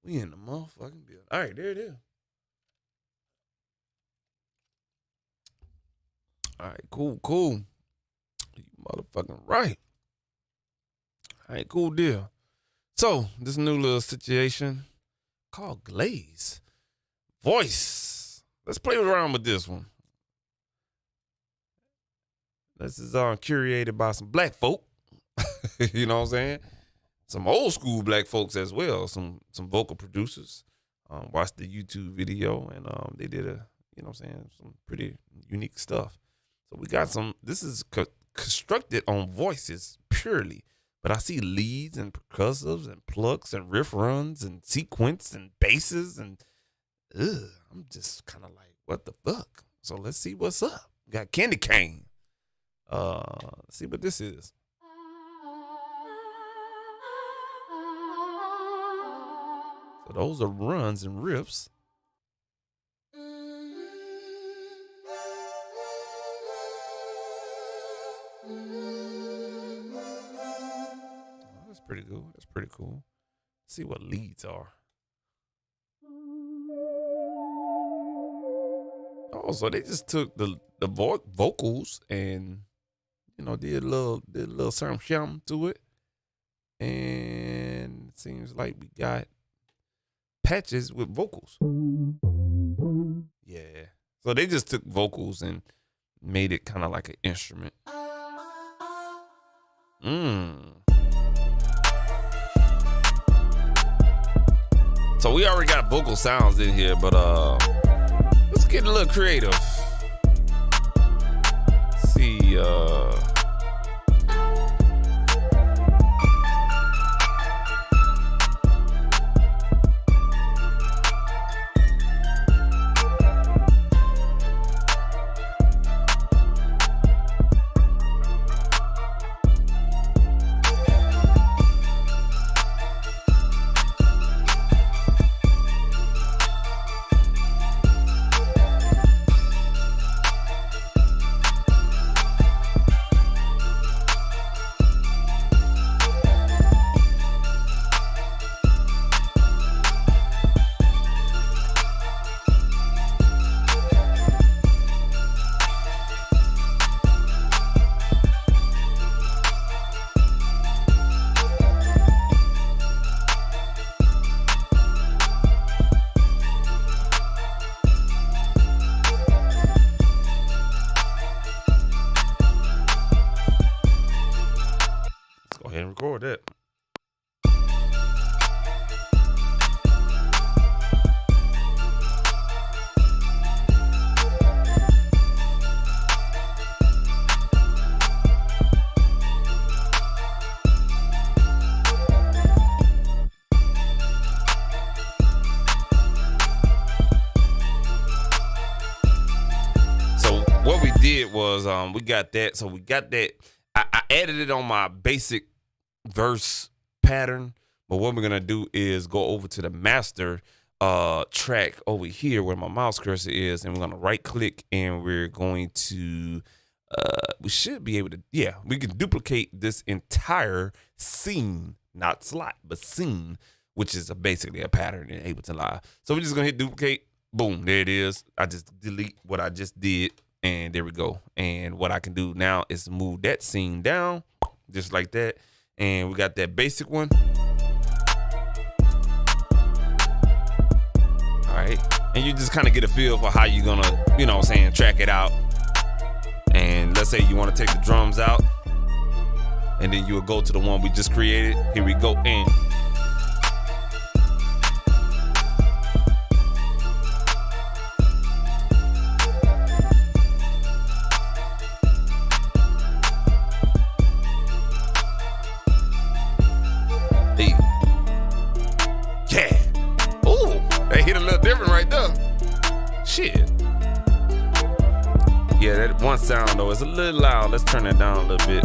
We in the motherfucking building. All right, there it is. All right, cool. You motherfucking right. All right, cool deal. So, this new little situation called Glaze. Voice. Let's play around with this one. This is curated by some black folk. You know what I'm saying? Some old school black folks as well. Some vocal producers. Watched the YouTube video and they did some pretty unique stuff. So we got this is constructed on voices purely. But I see leads and percussives and plucks and riff runs and sequence and basses and I'm just kind of like, what the fuck? So let's see what's up. We got Candy Cane. Let's see what this is. So those are runs and riffs. Pretty cool. That's pretty cool. Let's see what leads are. Oh, so they just took the vocals and did a little something to it, and it seems like we got patches with vocals. Yeah. So they just took vocals and made it kind of like an instrument. So we already got vocal sounds in here, but let's get a little creative. Let's see, and record it. So what we did was we got that. So we got that. I added it on my basic verse pattern, but what we're gonna do is go over to the master track over here where my mouse cursor is, and we're gonna right click and we're going to we should be able to, yeah, we can duplicate this entire scene, not slot, but scene, which is basically a pattern in Ableton Live. So we're just gonna hit duplicate, boom, there it is. I just delete what I just did, and there we go. And what I can do now is move that scene down just like that. And we got that basic one. All right. And you just kind of get a feel for how you're gonna, track it out. And let's say you want to take the drums out, and then you will go to the one we just created. Here we go. And hit a little different right there. Shit. Yeah, that one sound though is a little loud. Let's turn that down a little bit.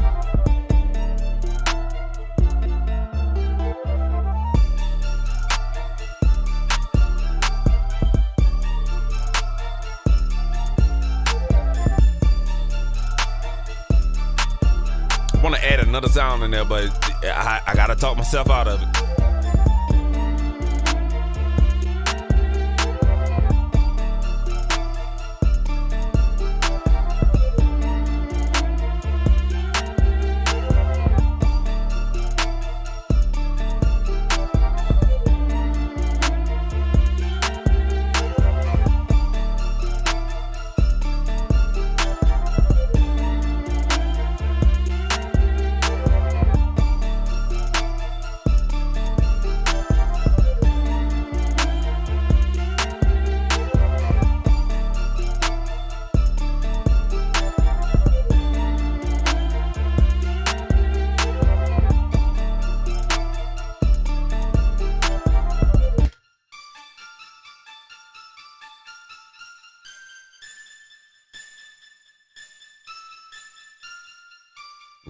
I want to add another sound in there, but I gotta talk myself out of it.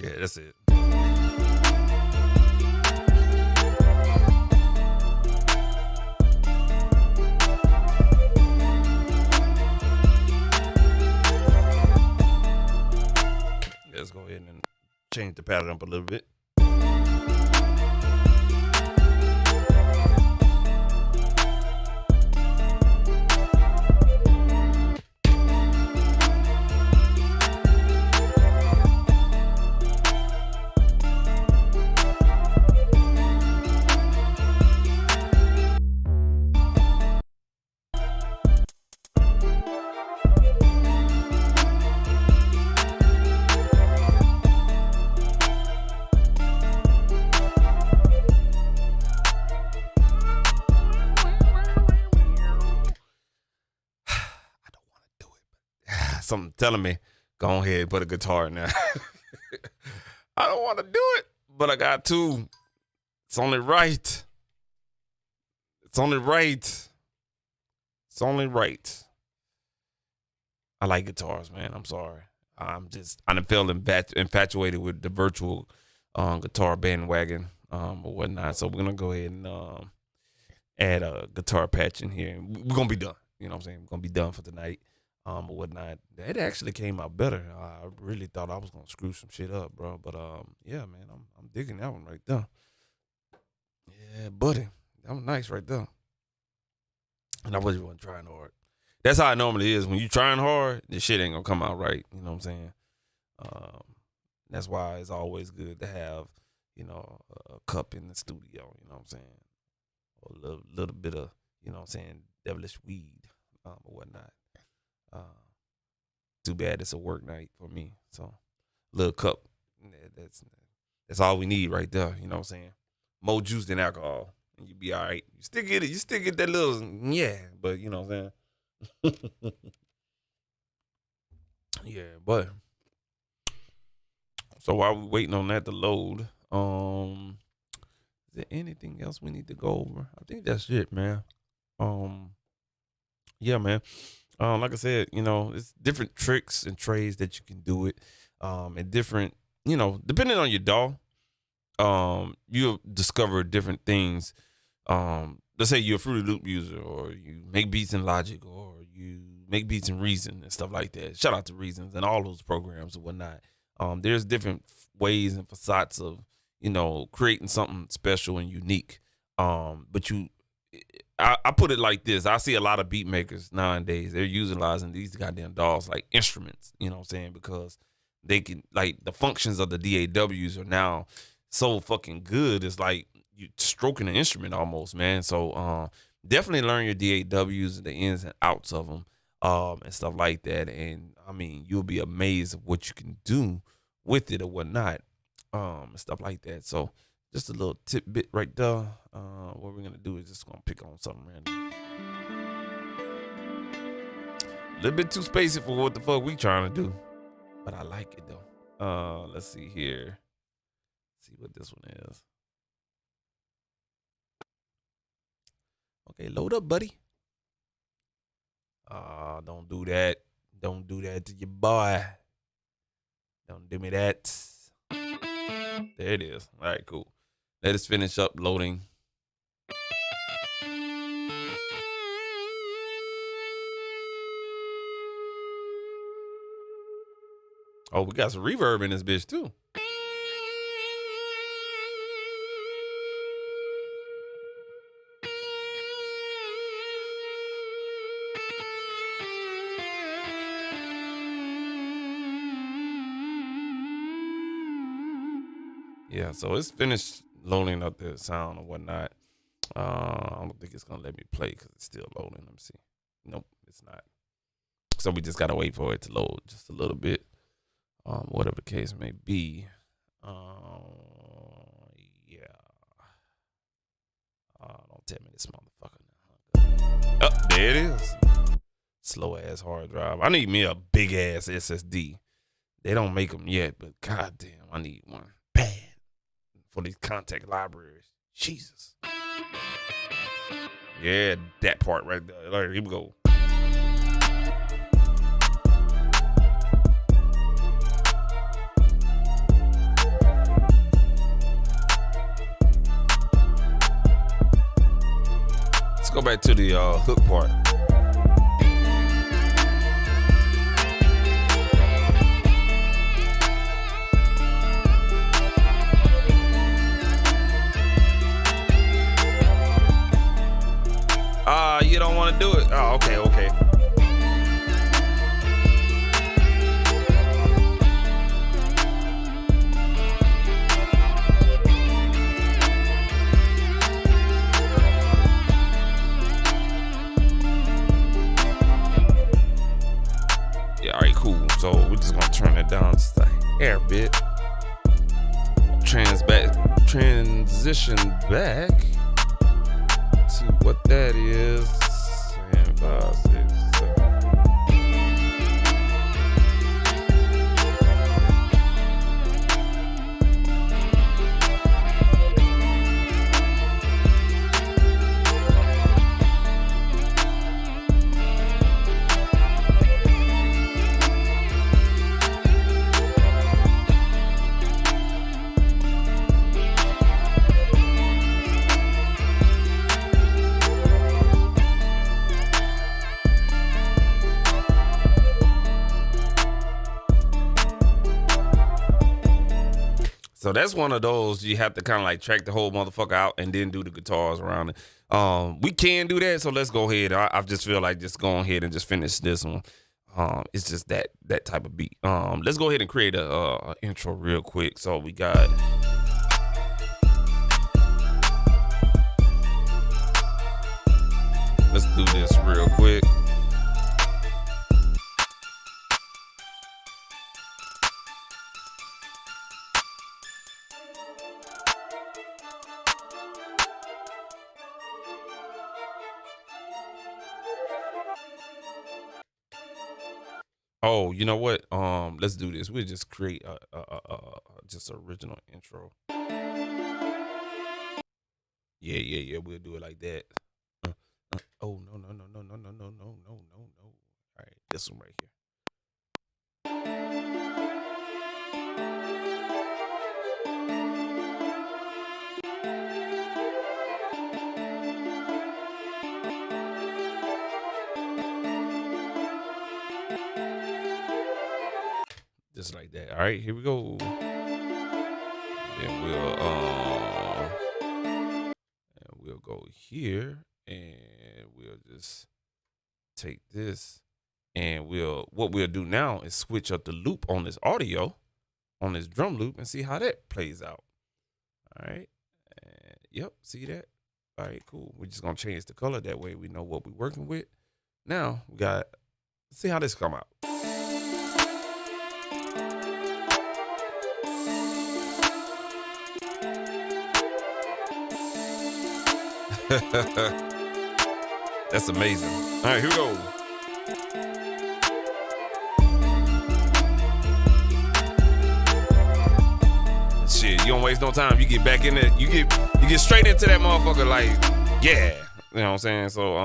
Yeah, that's it. Let's go ahead and change the pattern up a little bit. Something telling me, go ahead and put a guitar in there. I don't want to do it, but I got to. It's only right. It's only right. It's only right. I like guitars, man. I'm sorry. I feel infatuated with the virtual guitar bandwagon or whatnot. So we're going to go ahead and add a guitar patch in here. We're going to be done. You know what I'm saying? We're going to be done for tonight. Or whatnot. It actually came out better. I really thought I was gonna screw some shit up, bro. But yeah, man, I'm digging that one right there. Yeah, buddy, that was nice right there. And I wasn't trying hard. That's how it normally is. When you trying hard, the shit ain't gonna come out right. You know what I'm saying? That's why it's always good to have, you know, a cup in the studio. You know what I'm saying? Or a little bit of, you know what I'm saying, devilish weed or whatnot. Too bad it's a work night for me. So, little cup, that's all we need right there. You know what I'm saying? More juice than alcohol, and you be all right. You still get it. You still get that little, yeah, but you know what I'm saying? Yeah, but so while we waiting on that to load, is there anything else we need to go over? I think that's it, man. Yeah, man. Like I said, you know, it's different tricks and trades that you can do it. And different, you know, depending on your DAW, you'll discover different things. Let's say you're a Fruity Loop user, or you make beats in Logic, or you make beats in Reason and stuff like that. Shout out to Reasons and all those programs and whatnot. There's different ways and facets of, you know, creating something special and unique. But I put it like this. I see a lot of beat makers nowadays. They're utilizing these goddamn DAWs like instruments, you know what I'm saying? Because they can, like, the functions of the DAWs are now so fucking good. It's like you stroking an instrument almost, man. So definitely learn your DAWs and the ins and outs of them and stuff like that. And, I mean, you'll be amazed at what you can do with it or whatnot and stuff like that. So just a little tidbit right there. What we're going to do is just going to pick on something random. A little bit too spacey for what the fuck we trying to do. But I like it, though. Let's see here. See what this one is. Okay, load up, buddy. Don't do that. Don't do that to your boy. Don't do me that. There it is. All right, cool. Let us finish up loading. Oh, we got some reverb in this bitch too. Yeah, so it's finished loading up the sound or whatnot. I don't think it's gonna let me play because it's still loading. Let me see. Nope, it's not. So we just gotta wait for it to load just a little bit. Whatever the case may be. Yeah. Don't tell me this motherfucker. Oh, there it is. Slow ass hard drive. I need me a big ass SSD. They don't make them yet, but goddamn, I need one bad for these contact libraries. Jesus. Yeah, that part right there. All right, here we go. Let's go back to the hook part. You don't want to do it? Oh, okay. Yeah, all right, cool. So we're just gonna turn it down just a hair bit. Transition back to what that is. And 5, 6, 7. So that's one of those you have to kind of like track the whole motherfucker out and then do the guitars around it. We can do that, so let's go ahead. I just feel like just going ahead and just finish this one. It's just that type of beat. Let's go ahead and create a intro real quick. So we got. Let's do this real quick. Oh, you know what? Let's do this. We'll just create a just original intro. Yeah. We'll do it like that. Oh no. All right, this one right here. Just like that. All right, here we go. Then we'll go here and we'll just take this and what we'll do now is switch up the loop on this audio, on this drum loop, and see how that plays out. All right. And, yep, see that? All right, cool. We're just gonna change the color, that way we know what we're working with. Now we got, let's see how this come out. That's amazing. All right, here we go. Shit, you don't waste no time. You get back in it. You get straight into that motherfucker like, yeah. You know what I'm saying? So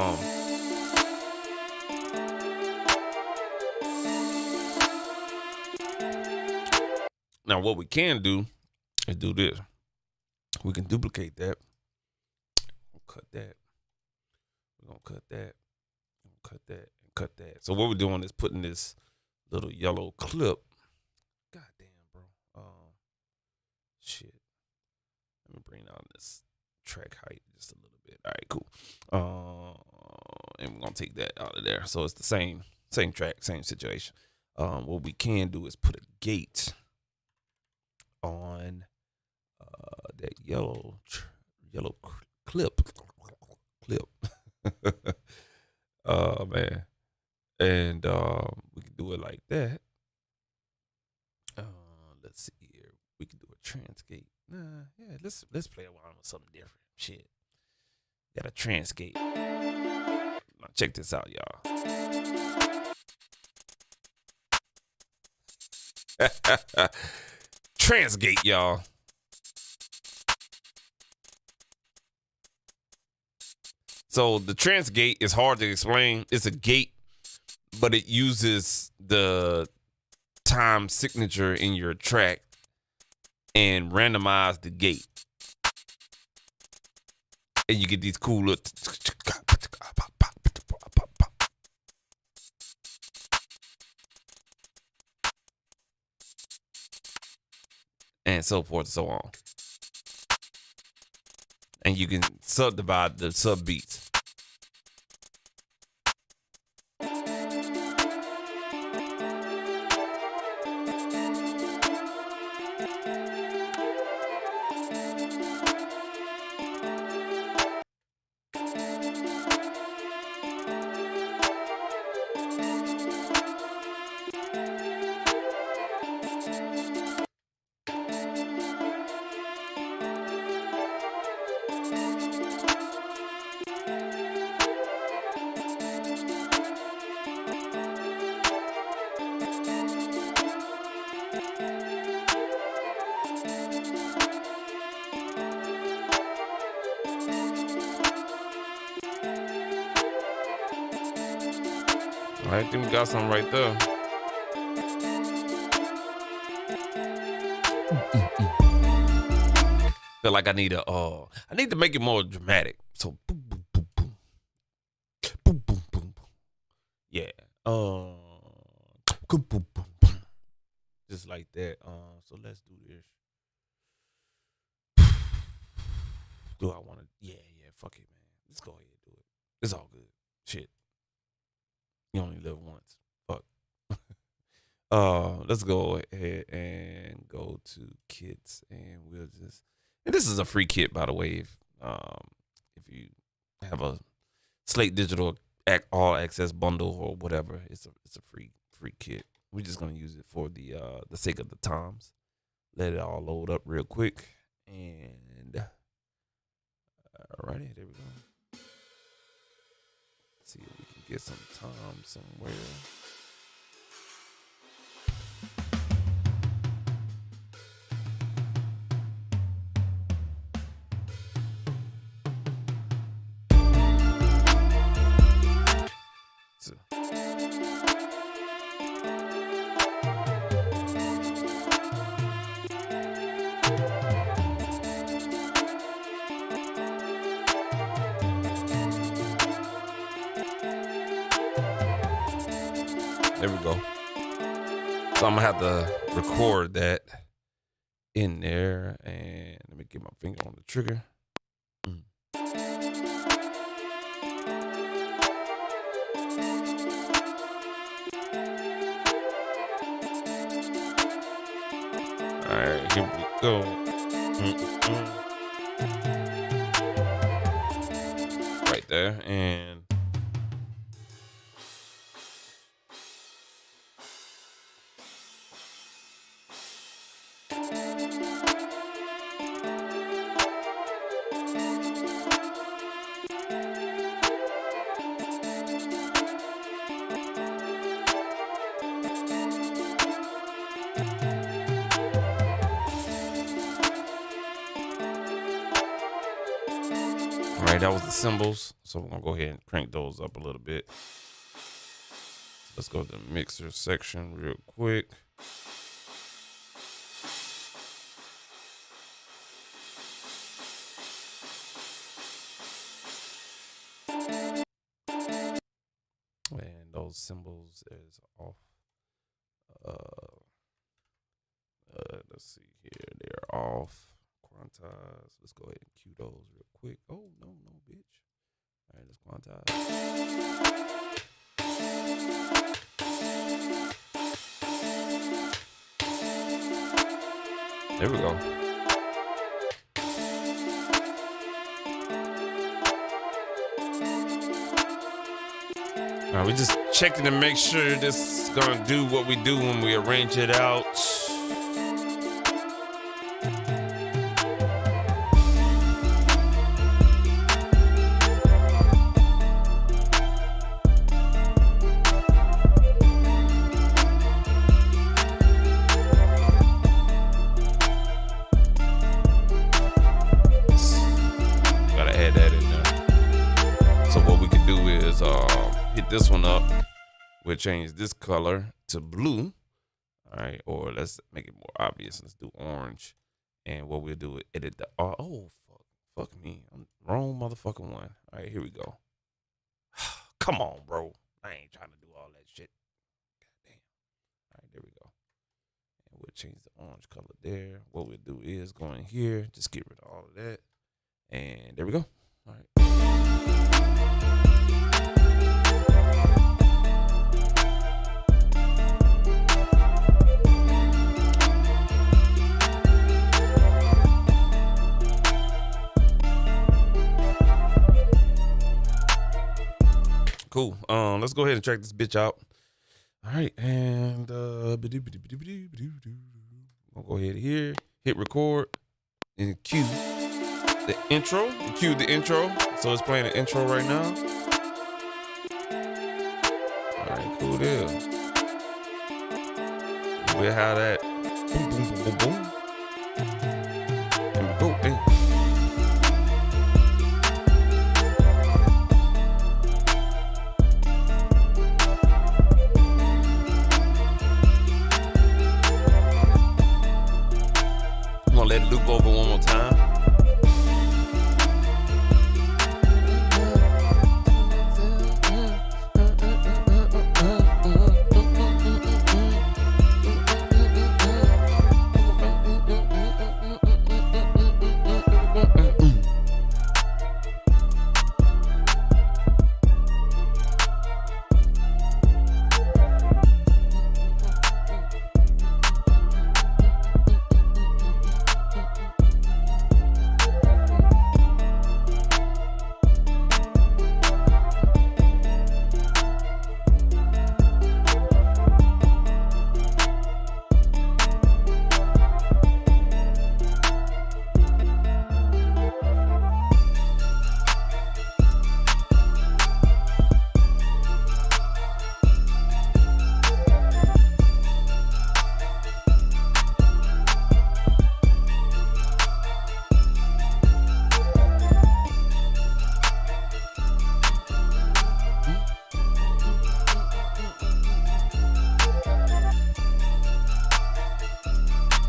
now what we can do is do this. We can duplicate that. Cut that. We're gonna cut that. Cut that and cut that. So what we're doing is putting this little yellow clip. God damn, bro. Shit. Let me bring down this track height just a little bit. All right, cool. And we're gonna take that out of there. So it's the same track, same situation. What we can do is put a gate on that yellow clip. Oh man. And we can do it like that. Let's see here. We can do a transgate. Nah, yeah, let's play around with something different. Shit. Got a transgate. Now check this out, y'all. Transgate, y'all. So the transgate is hard to explain. It's a gate, but it uses the time signature in your track and randomize the gate. And you get these cool little and so forth and so on. And you can subdivide the sub beats. I think we got something right there. Feel like I need to make it more dramatic. So boom, boom, boom, boom, boom, boom, boom, boom. Yeah. Boom, boom, boom, boom. Just like that. So let's do this. Do I want to? Yeah. Fuck it, man. Let's go ahead and do it. It's all good. Shit. You only live once. Fuck. Let's go ahead and go to kits, and we'll just. And this is a free kit, by the way. If you have a Slate Digital All Access bundle or whatever, it's a free kit. We're just gonna use it for the sake of the times. Let it all load up real quick, and alrighty, there we go. Let's see if we can get some time somewhere. There we go. So I'm gonna have to record that in there, and let me get my finger on the trigger. All right, here we go. Right there, and that was the cymbals, so we're gonna go ahead and crank those up a little bit. Let's go to the mixer section real quick. And those cymbals is off. Let's see here, they're off. Quantize. Let's go ahead and cue those real quick. Oh, no, bitch. All right, let's quantize. There we go. All right, we just checking to make sure this is gonna do what we do when we arrange it out. Gotta add that in there. So what we can do is hit this one up. We'll change this color to blue. All right, or let's make it more obvious. Let's do orange. And what we'll do is edit the fuck me. I'm wrong motherfucking one. All right, here we go. Come on, bro. I ain't trying to do all that shit. God damn. All right, there we go. And we'll change the orange color there. What we'll do is go in here, just get rid of all of that. And there we go. All right. Cool. Let's go ahead and check this bitch out. All right, and we'll go ahead here, hit record, and cue the intro. Cue the intro. So it's playing the intro right now. All right, cool deal. We'll have that. Boom, boom, boom, boom, boom. And we go. Hey. Let it loop over one more time.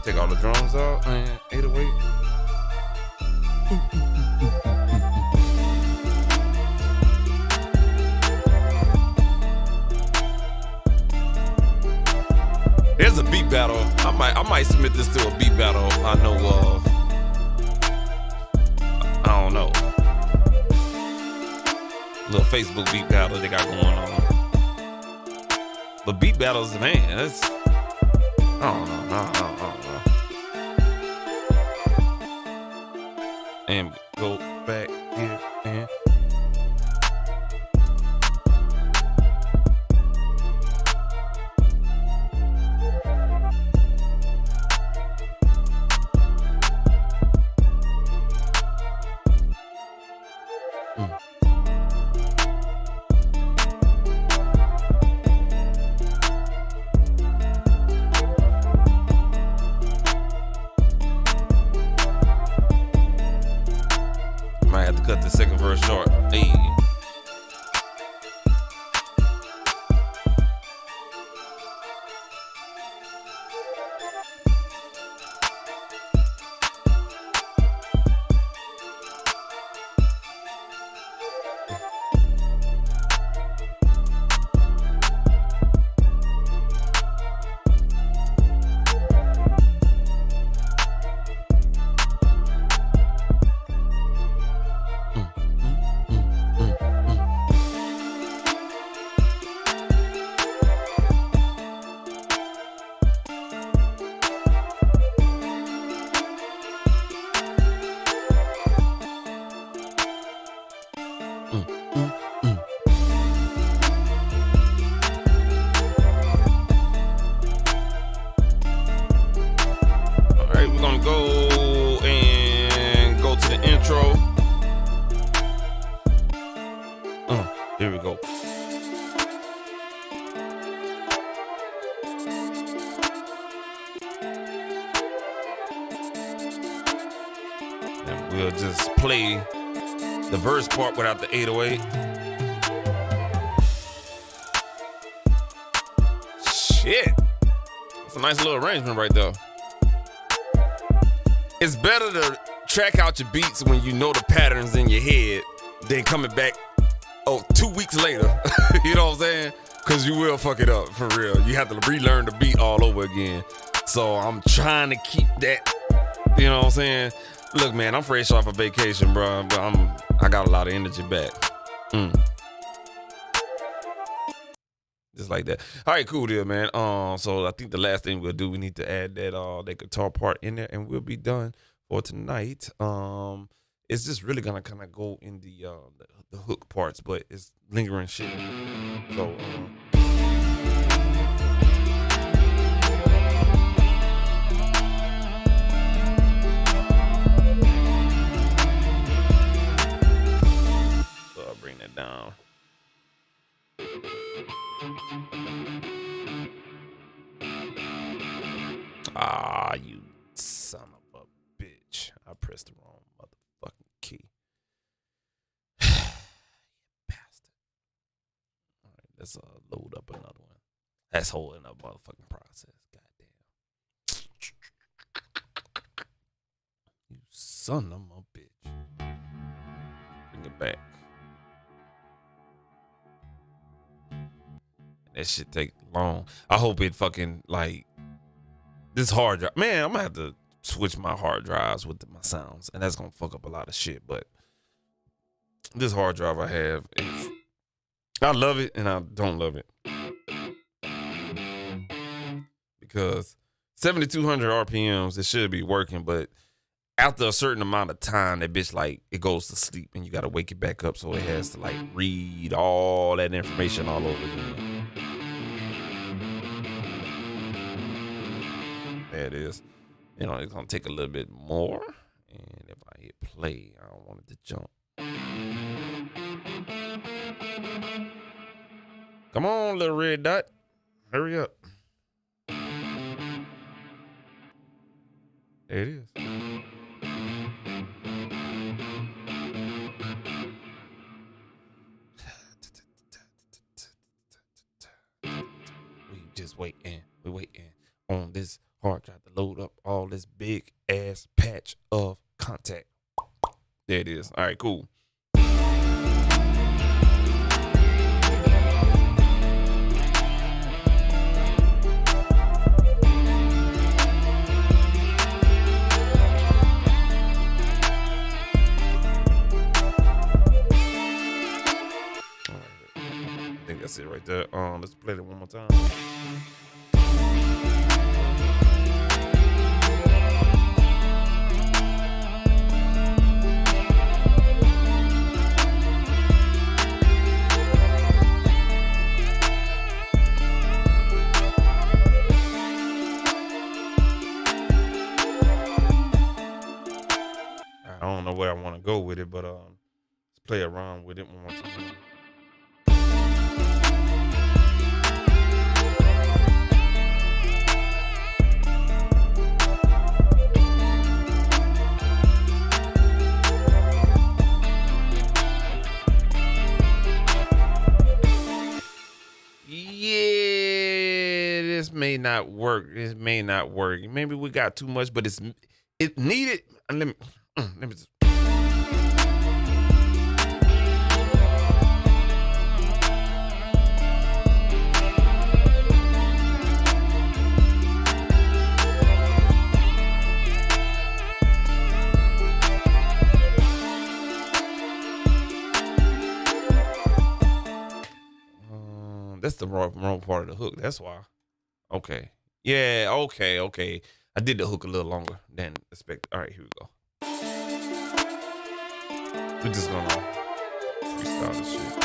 Take all the drums out and 808. There's a beat battle. I might submit this to a beat battle I know of. I don't know. Little Facebook beat battle they got going on. But beat battles, man, that's I don't know. And go back here and might have to cut the second verse short. Hey. outro. Here we go. And we'll just play the verse part without the 808. Shit. That's a nice little arrangement right there. It's better to track out your beats when you know the patterns in your head than coming back 2 weeks later. You know what I'm saying? Because you will fuck it up, for real. You have to relearn the beat all over again. So I'm trying to keep that, you know what I'm saying? Look, man, I'm fresh off a vacation, bro, but I got a lot of energy back. Just like that. All right, cool deal, man. So I think the last thing we'll do, we need to add that guitar part in there, and we'll be done for tonight. It's just really gonna kind of go in the hook parts, but it's lingering shit. So I'll bring that down. Ah, you son of a bitch. I pressed the wrong motherfucking key. Bastard. All right, let's load up another one. That's holding up motherfucking process. Goddamn. You son of a bitch. Bring it back. That shit take long. I hope it fucking like this hard drive. Man, I'm gonna have to switch my hard drives with my sounds, and that's gonna fuck up a lot of shit. But this hard drive I have, I love it and I don't love it because 7,200 RPMs, it should be working, but after a certain amount of time, that bitch like it goes to sleep, and you gotta wake it back up, so it has to like read all that information all over again. There it is. You know, it's gonna take a little bit more. And if I hit play, I don't want it to jump. Come on, little red dot. Hurry up. There it is. We just waiting. We waiting on this hard drive to load up all this big ass patch of contact. There it is. All right, cool. I think that's it right there. Let's play it one more time. I don't know where I want to go with it, but let's play around with it one more time. Yeah, this may not work. This may not work. Maybe we got too much, but it needed. Let me just. That's the wrong part of the hook. That's why. Okay. Yeah, okay. I did the hook a little longer than expected. All right, here we go. We're just gonna freestyle this shit.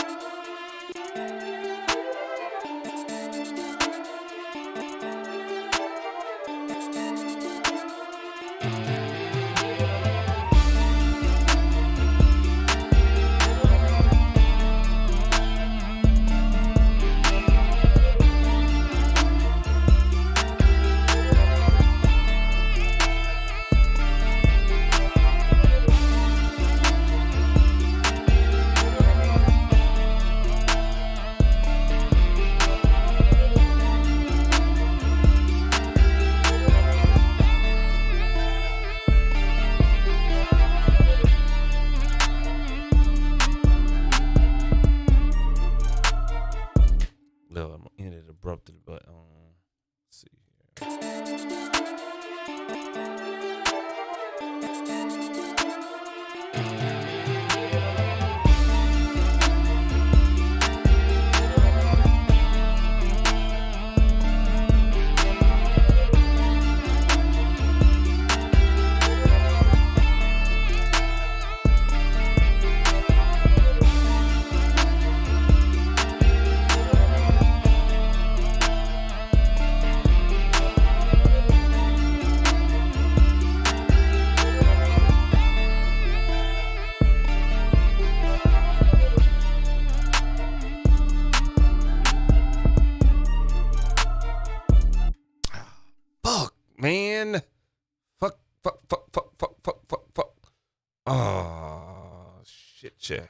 shit.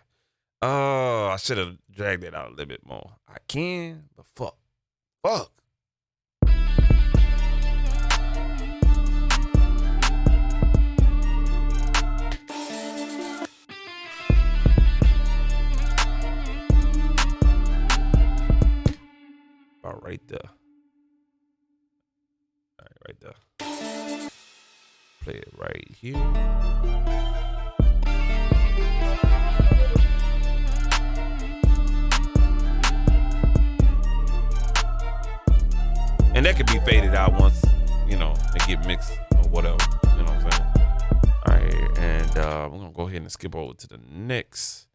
Oh, I should have dragged it out a little bit more. I can, but fuck. About right there. All right, right there. Play it right here. And that could be faded out once, you know, they get mixed or whatever. You know what I'm saying? All right, and we're gonna go ahead and skip over to the next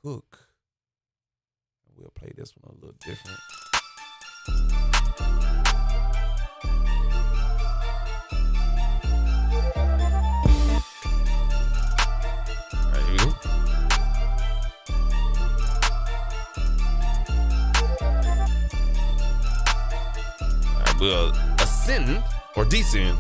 hook. We'll play this one a little different. All right, here we go. All right, we'll ascend or descend.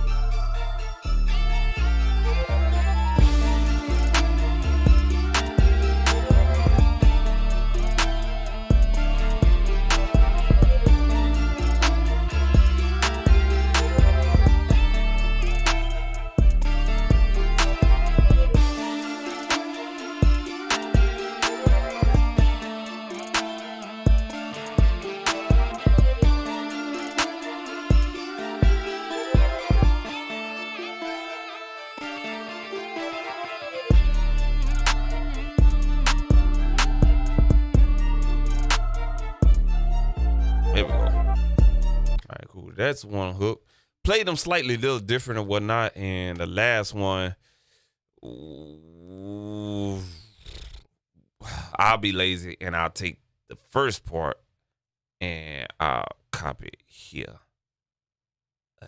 There we go. All right, cool. That's one hook. Played them slightly a little different and whatnot. And the last one, ooh, I'll be lazy and I'll take the first part and I'll copy it here.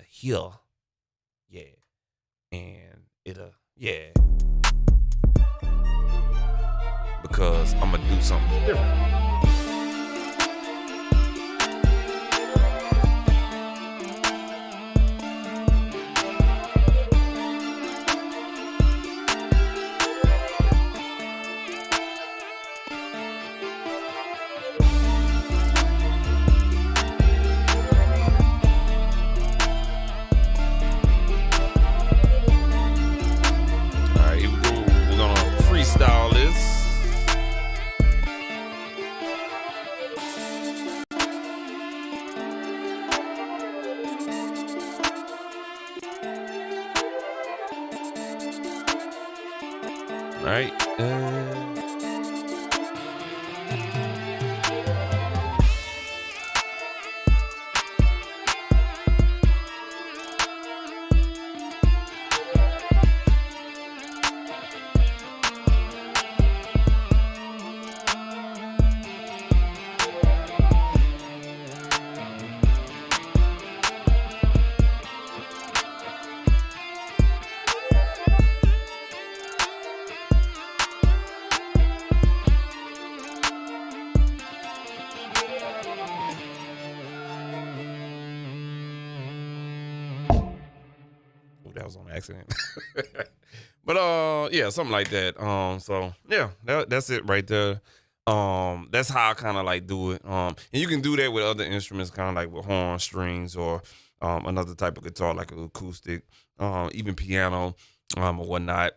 Here. Yeah. And it'll, yeah. Because I'm going to do something different. Freestyle this. All right. That was on accident. But yeah, something like that. So yeah, that's it right there. That's how I kind of like do it. And you can do that with other instruments, kind of like with horn, strings, or another type of guitar like an acoustic, even piano, or whatnot.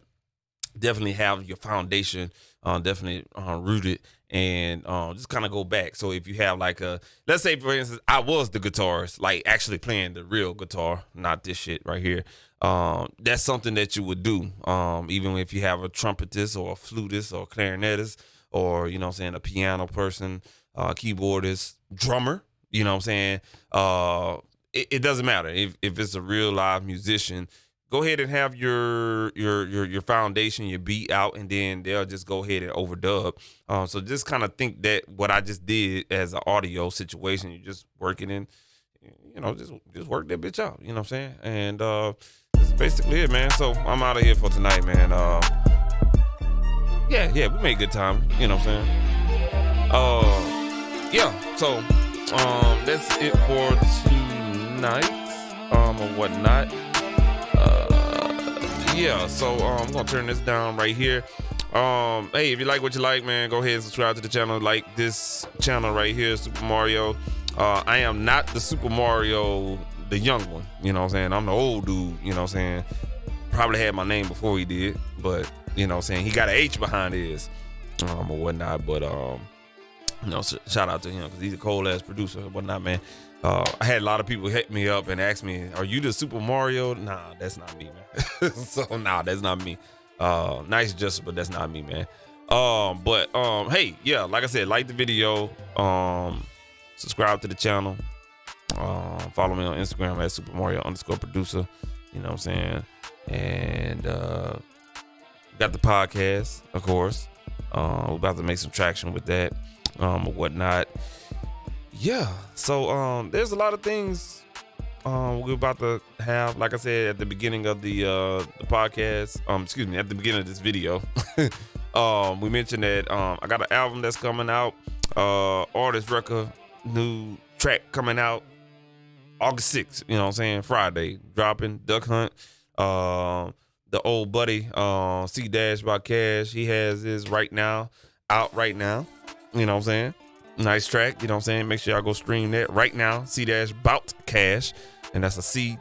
Definitely have your foundation definitely rooted, and just kind of go back. So if you have like let's say for instance, I was the guitarist, like actually playing the real guitar, not this shit right here. That's something that you would do. Even if you have a trumpetist or a flutist or a clarinetist, or, you know what I'm saying, a piano person, keyboardist, drummer, you know what I'm saying? It doesn't matter. If it's a real live musician, go ahead and have your foundation, your beat out, and then they'll just go ahead and overdub. So just kind of think that what I just did as an audio situation, you're just working in, you know, just work that bitch out. You know what I'm saying? And that's basically it, man. So I'm out of here for tonight, man. Yeah, we made good time. You know what I'm saying? Yeah. So that's it for tonight. Or whatnot. Yeah, so I'm gonna turn this down right here. Hey, if you like what you like, man, go ahead and subscribe to the channel. Like this channel right here, Super Mario. I am not the Super Mario, the young one. You know what I'm saying? I'm the old dude. You know what I'm saying? Probably had my name before he did, but you know what I'm saying? He got an H behind his, or whatnot. But you know, shout out to him because he's a cold ass producer and whatnot, man. I had a lot of people hit me up and ask me, "Are you the Super Mario?" Nah, that's not me, man. So nah, that's not me. Nice justice, but that's not me, man. Hey, yeah, like I said, like the video, subscribe to the channel, follow me on Instagram at Super Mario _producer. You know what I'm saying? And got the podcast, of course. We're about to make some traction with that, or whatnot. Yeah, so there's a lot of things we're about to have. Like I said at the beginning of the podcast, excuse me, at the beginning of this video, we mentioned that I got an album that's coming out, artist record, new track coming out August 6th. You know what I'm saying? Friday, dropping Duck Hunt. The old buddy, C Dash by Cash, he has his out right now. You know what I'm saying? Nice track, you know what I'm saying? Make sure y'all go stream that right now. C Dash Bout Cash. And that's a C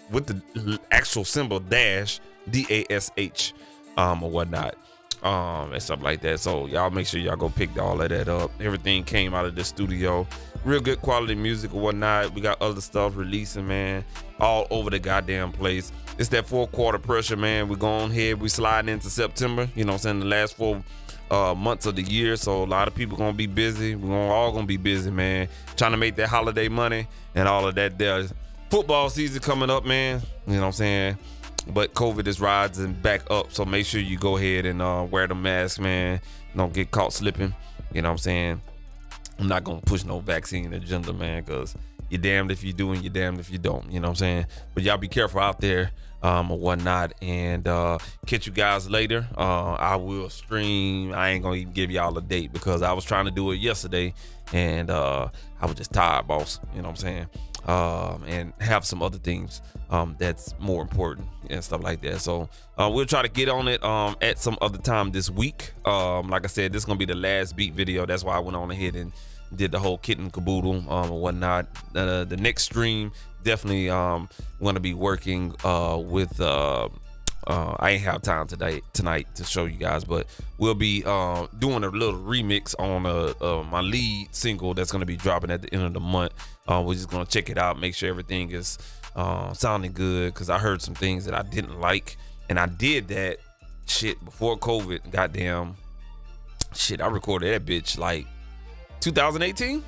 with the actual symbol dash, DASH, or whatnot. And stuff like that. So y'all make sure y'all go pick all of that up. Everything came out of the studio. Real good quality music or whatnot. We got other stuff releasing, man, all over the goddamn place. It's that 4th quarter pressure, man. We're going ahead. We sliding into September. You know what I'm saying? The last 4 months of the year. So a lot of people gonna be busy. We're all gonna be busy, man. Trying to make that holiday money and all of that. There's football season coming up, man. You know what I'm saying? But COVID is rising back up. So make sure you go ahead and wear the mask, man. Don't get caught slipping. You know what I'm saying? I'm not gonna push no vaccine agenda, man, because you're damned if you do and you're damned if you don't. You know what I'm saying? But y'all be careful out there, or whatnot. And catch you guys later. I will stream. I ain't gonna even give y'all a date because I was trying to do it yesterday and I was just tired, boss. You know what I'm saying? And have some other things that's more important and stuff like that. So we'll try to get on it at some other time this week. Like I said, this is gonna be the last beat video. That's why I went on ahead and did the whole kit and caboodle or whatnot. The next stream definitely gonna be working with I ain't have time tonight to show you guys, but we'll be doing a little remix on my lead single that's gonna be dropping at the end of the month. We're just gonna check it out, make sure everything is sounding good, because I heard some things that I didn't like, and I did that shit before COVID. Goddamn shit, I recorded that bitch like 2018,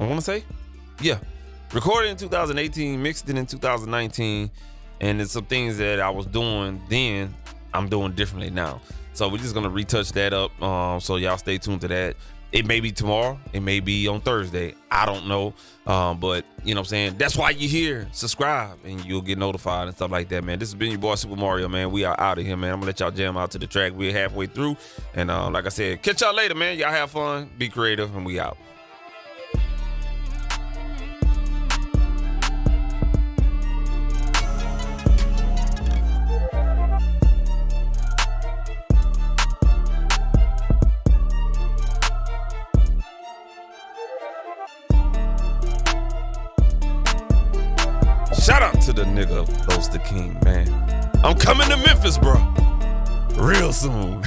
I want to say. Yeah, recorded in 2018, mixed it in 2019, and there's some things that I was doing then I'm doing differently now. So we're just gonna retouch that up. So y'all stay tuned to that. It may be tomorrow, it may be on Thursday, I don't know. But you know what I'm saying? That's why you're here. Subscribe and you'll get notified and stuff like that, man. This has been your boy Super Mario, man. We are out of here, man. I'm gonna let y'all jam out to the track. We're halfway through. And like I said, catch y'all later, man. Y'all have fun, be creative, and we out. Shout out to the nigga Ghost the King, man. I'm coming to Memphis, bro. Real soon.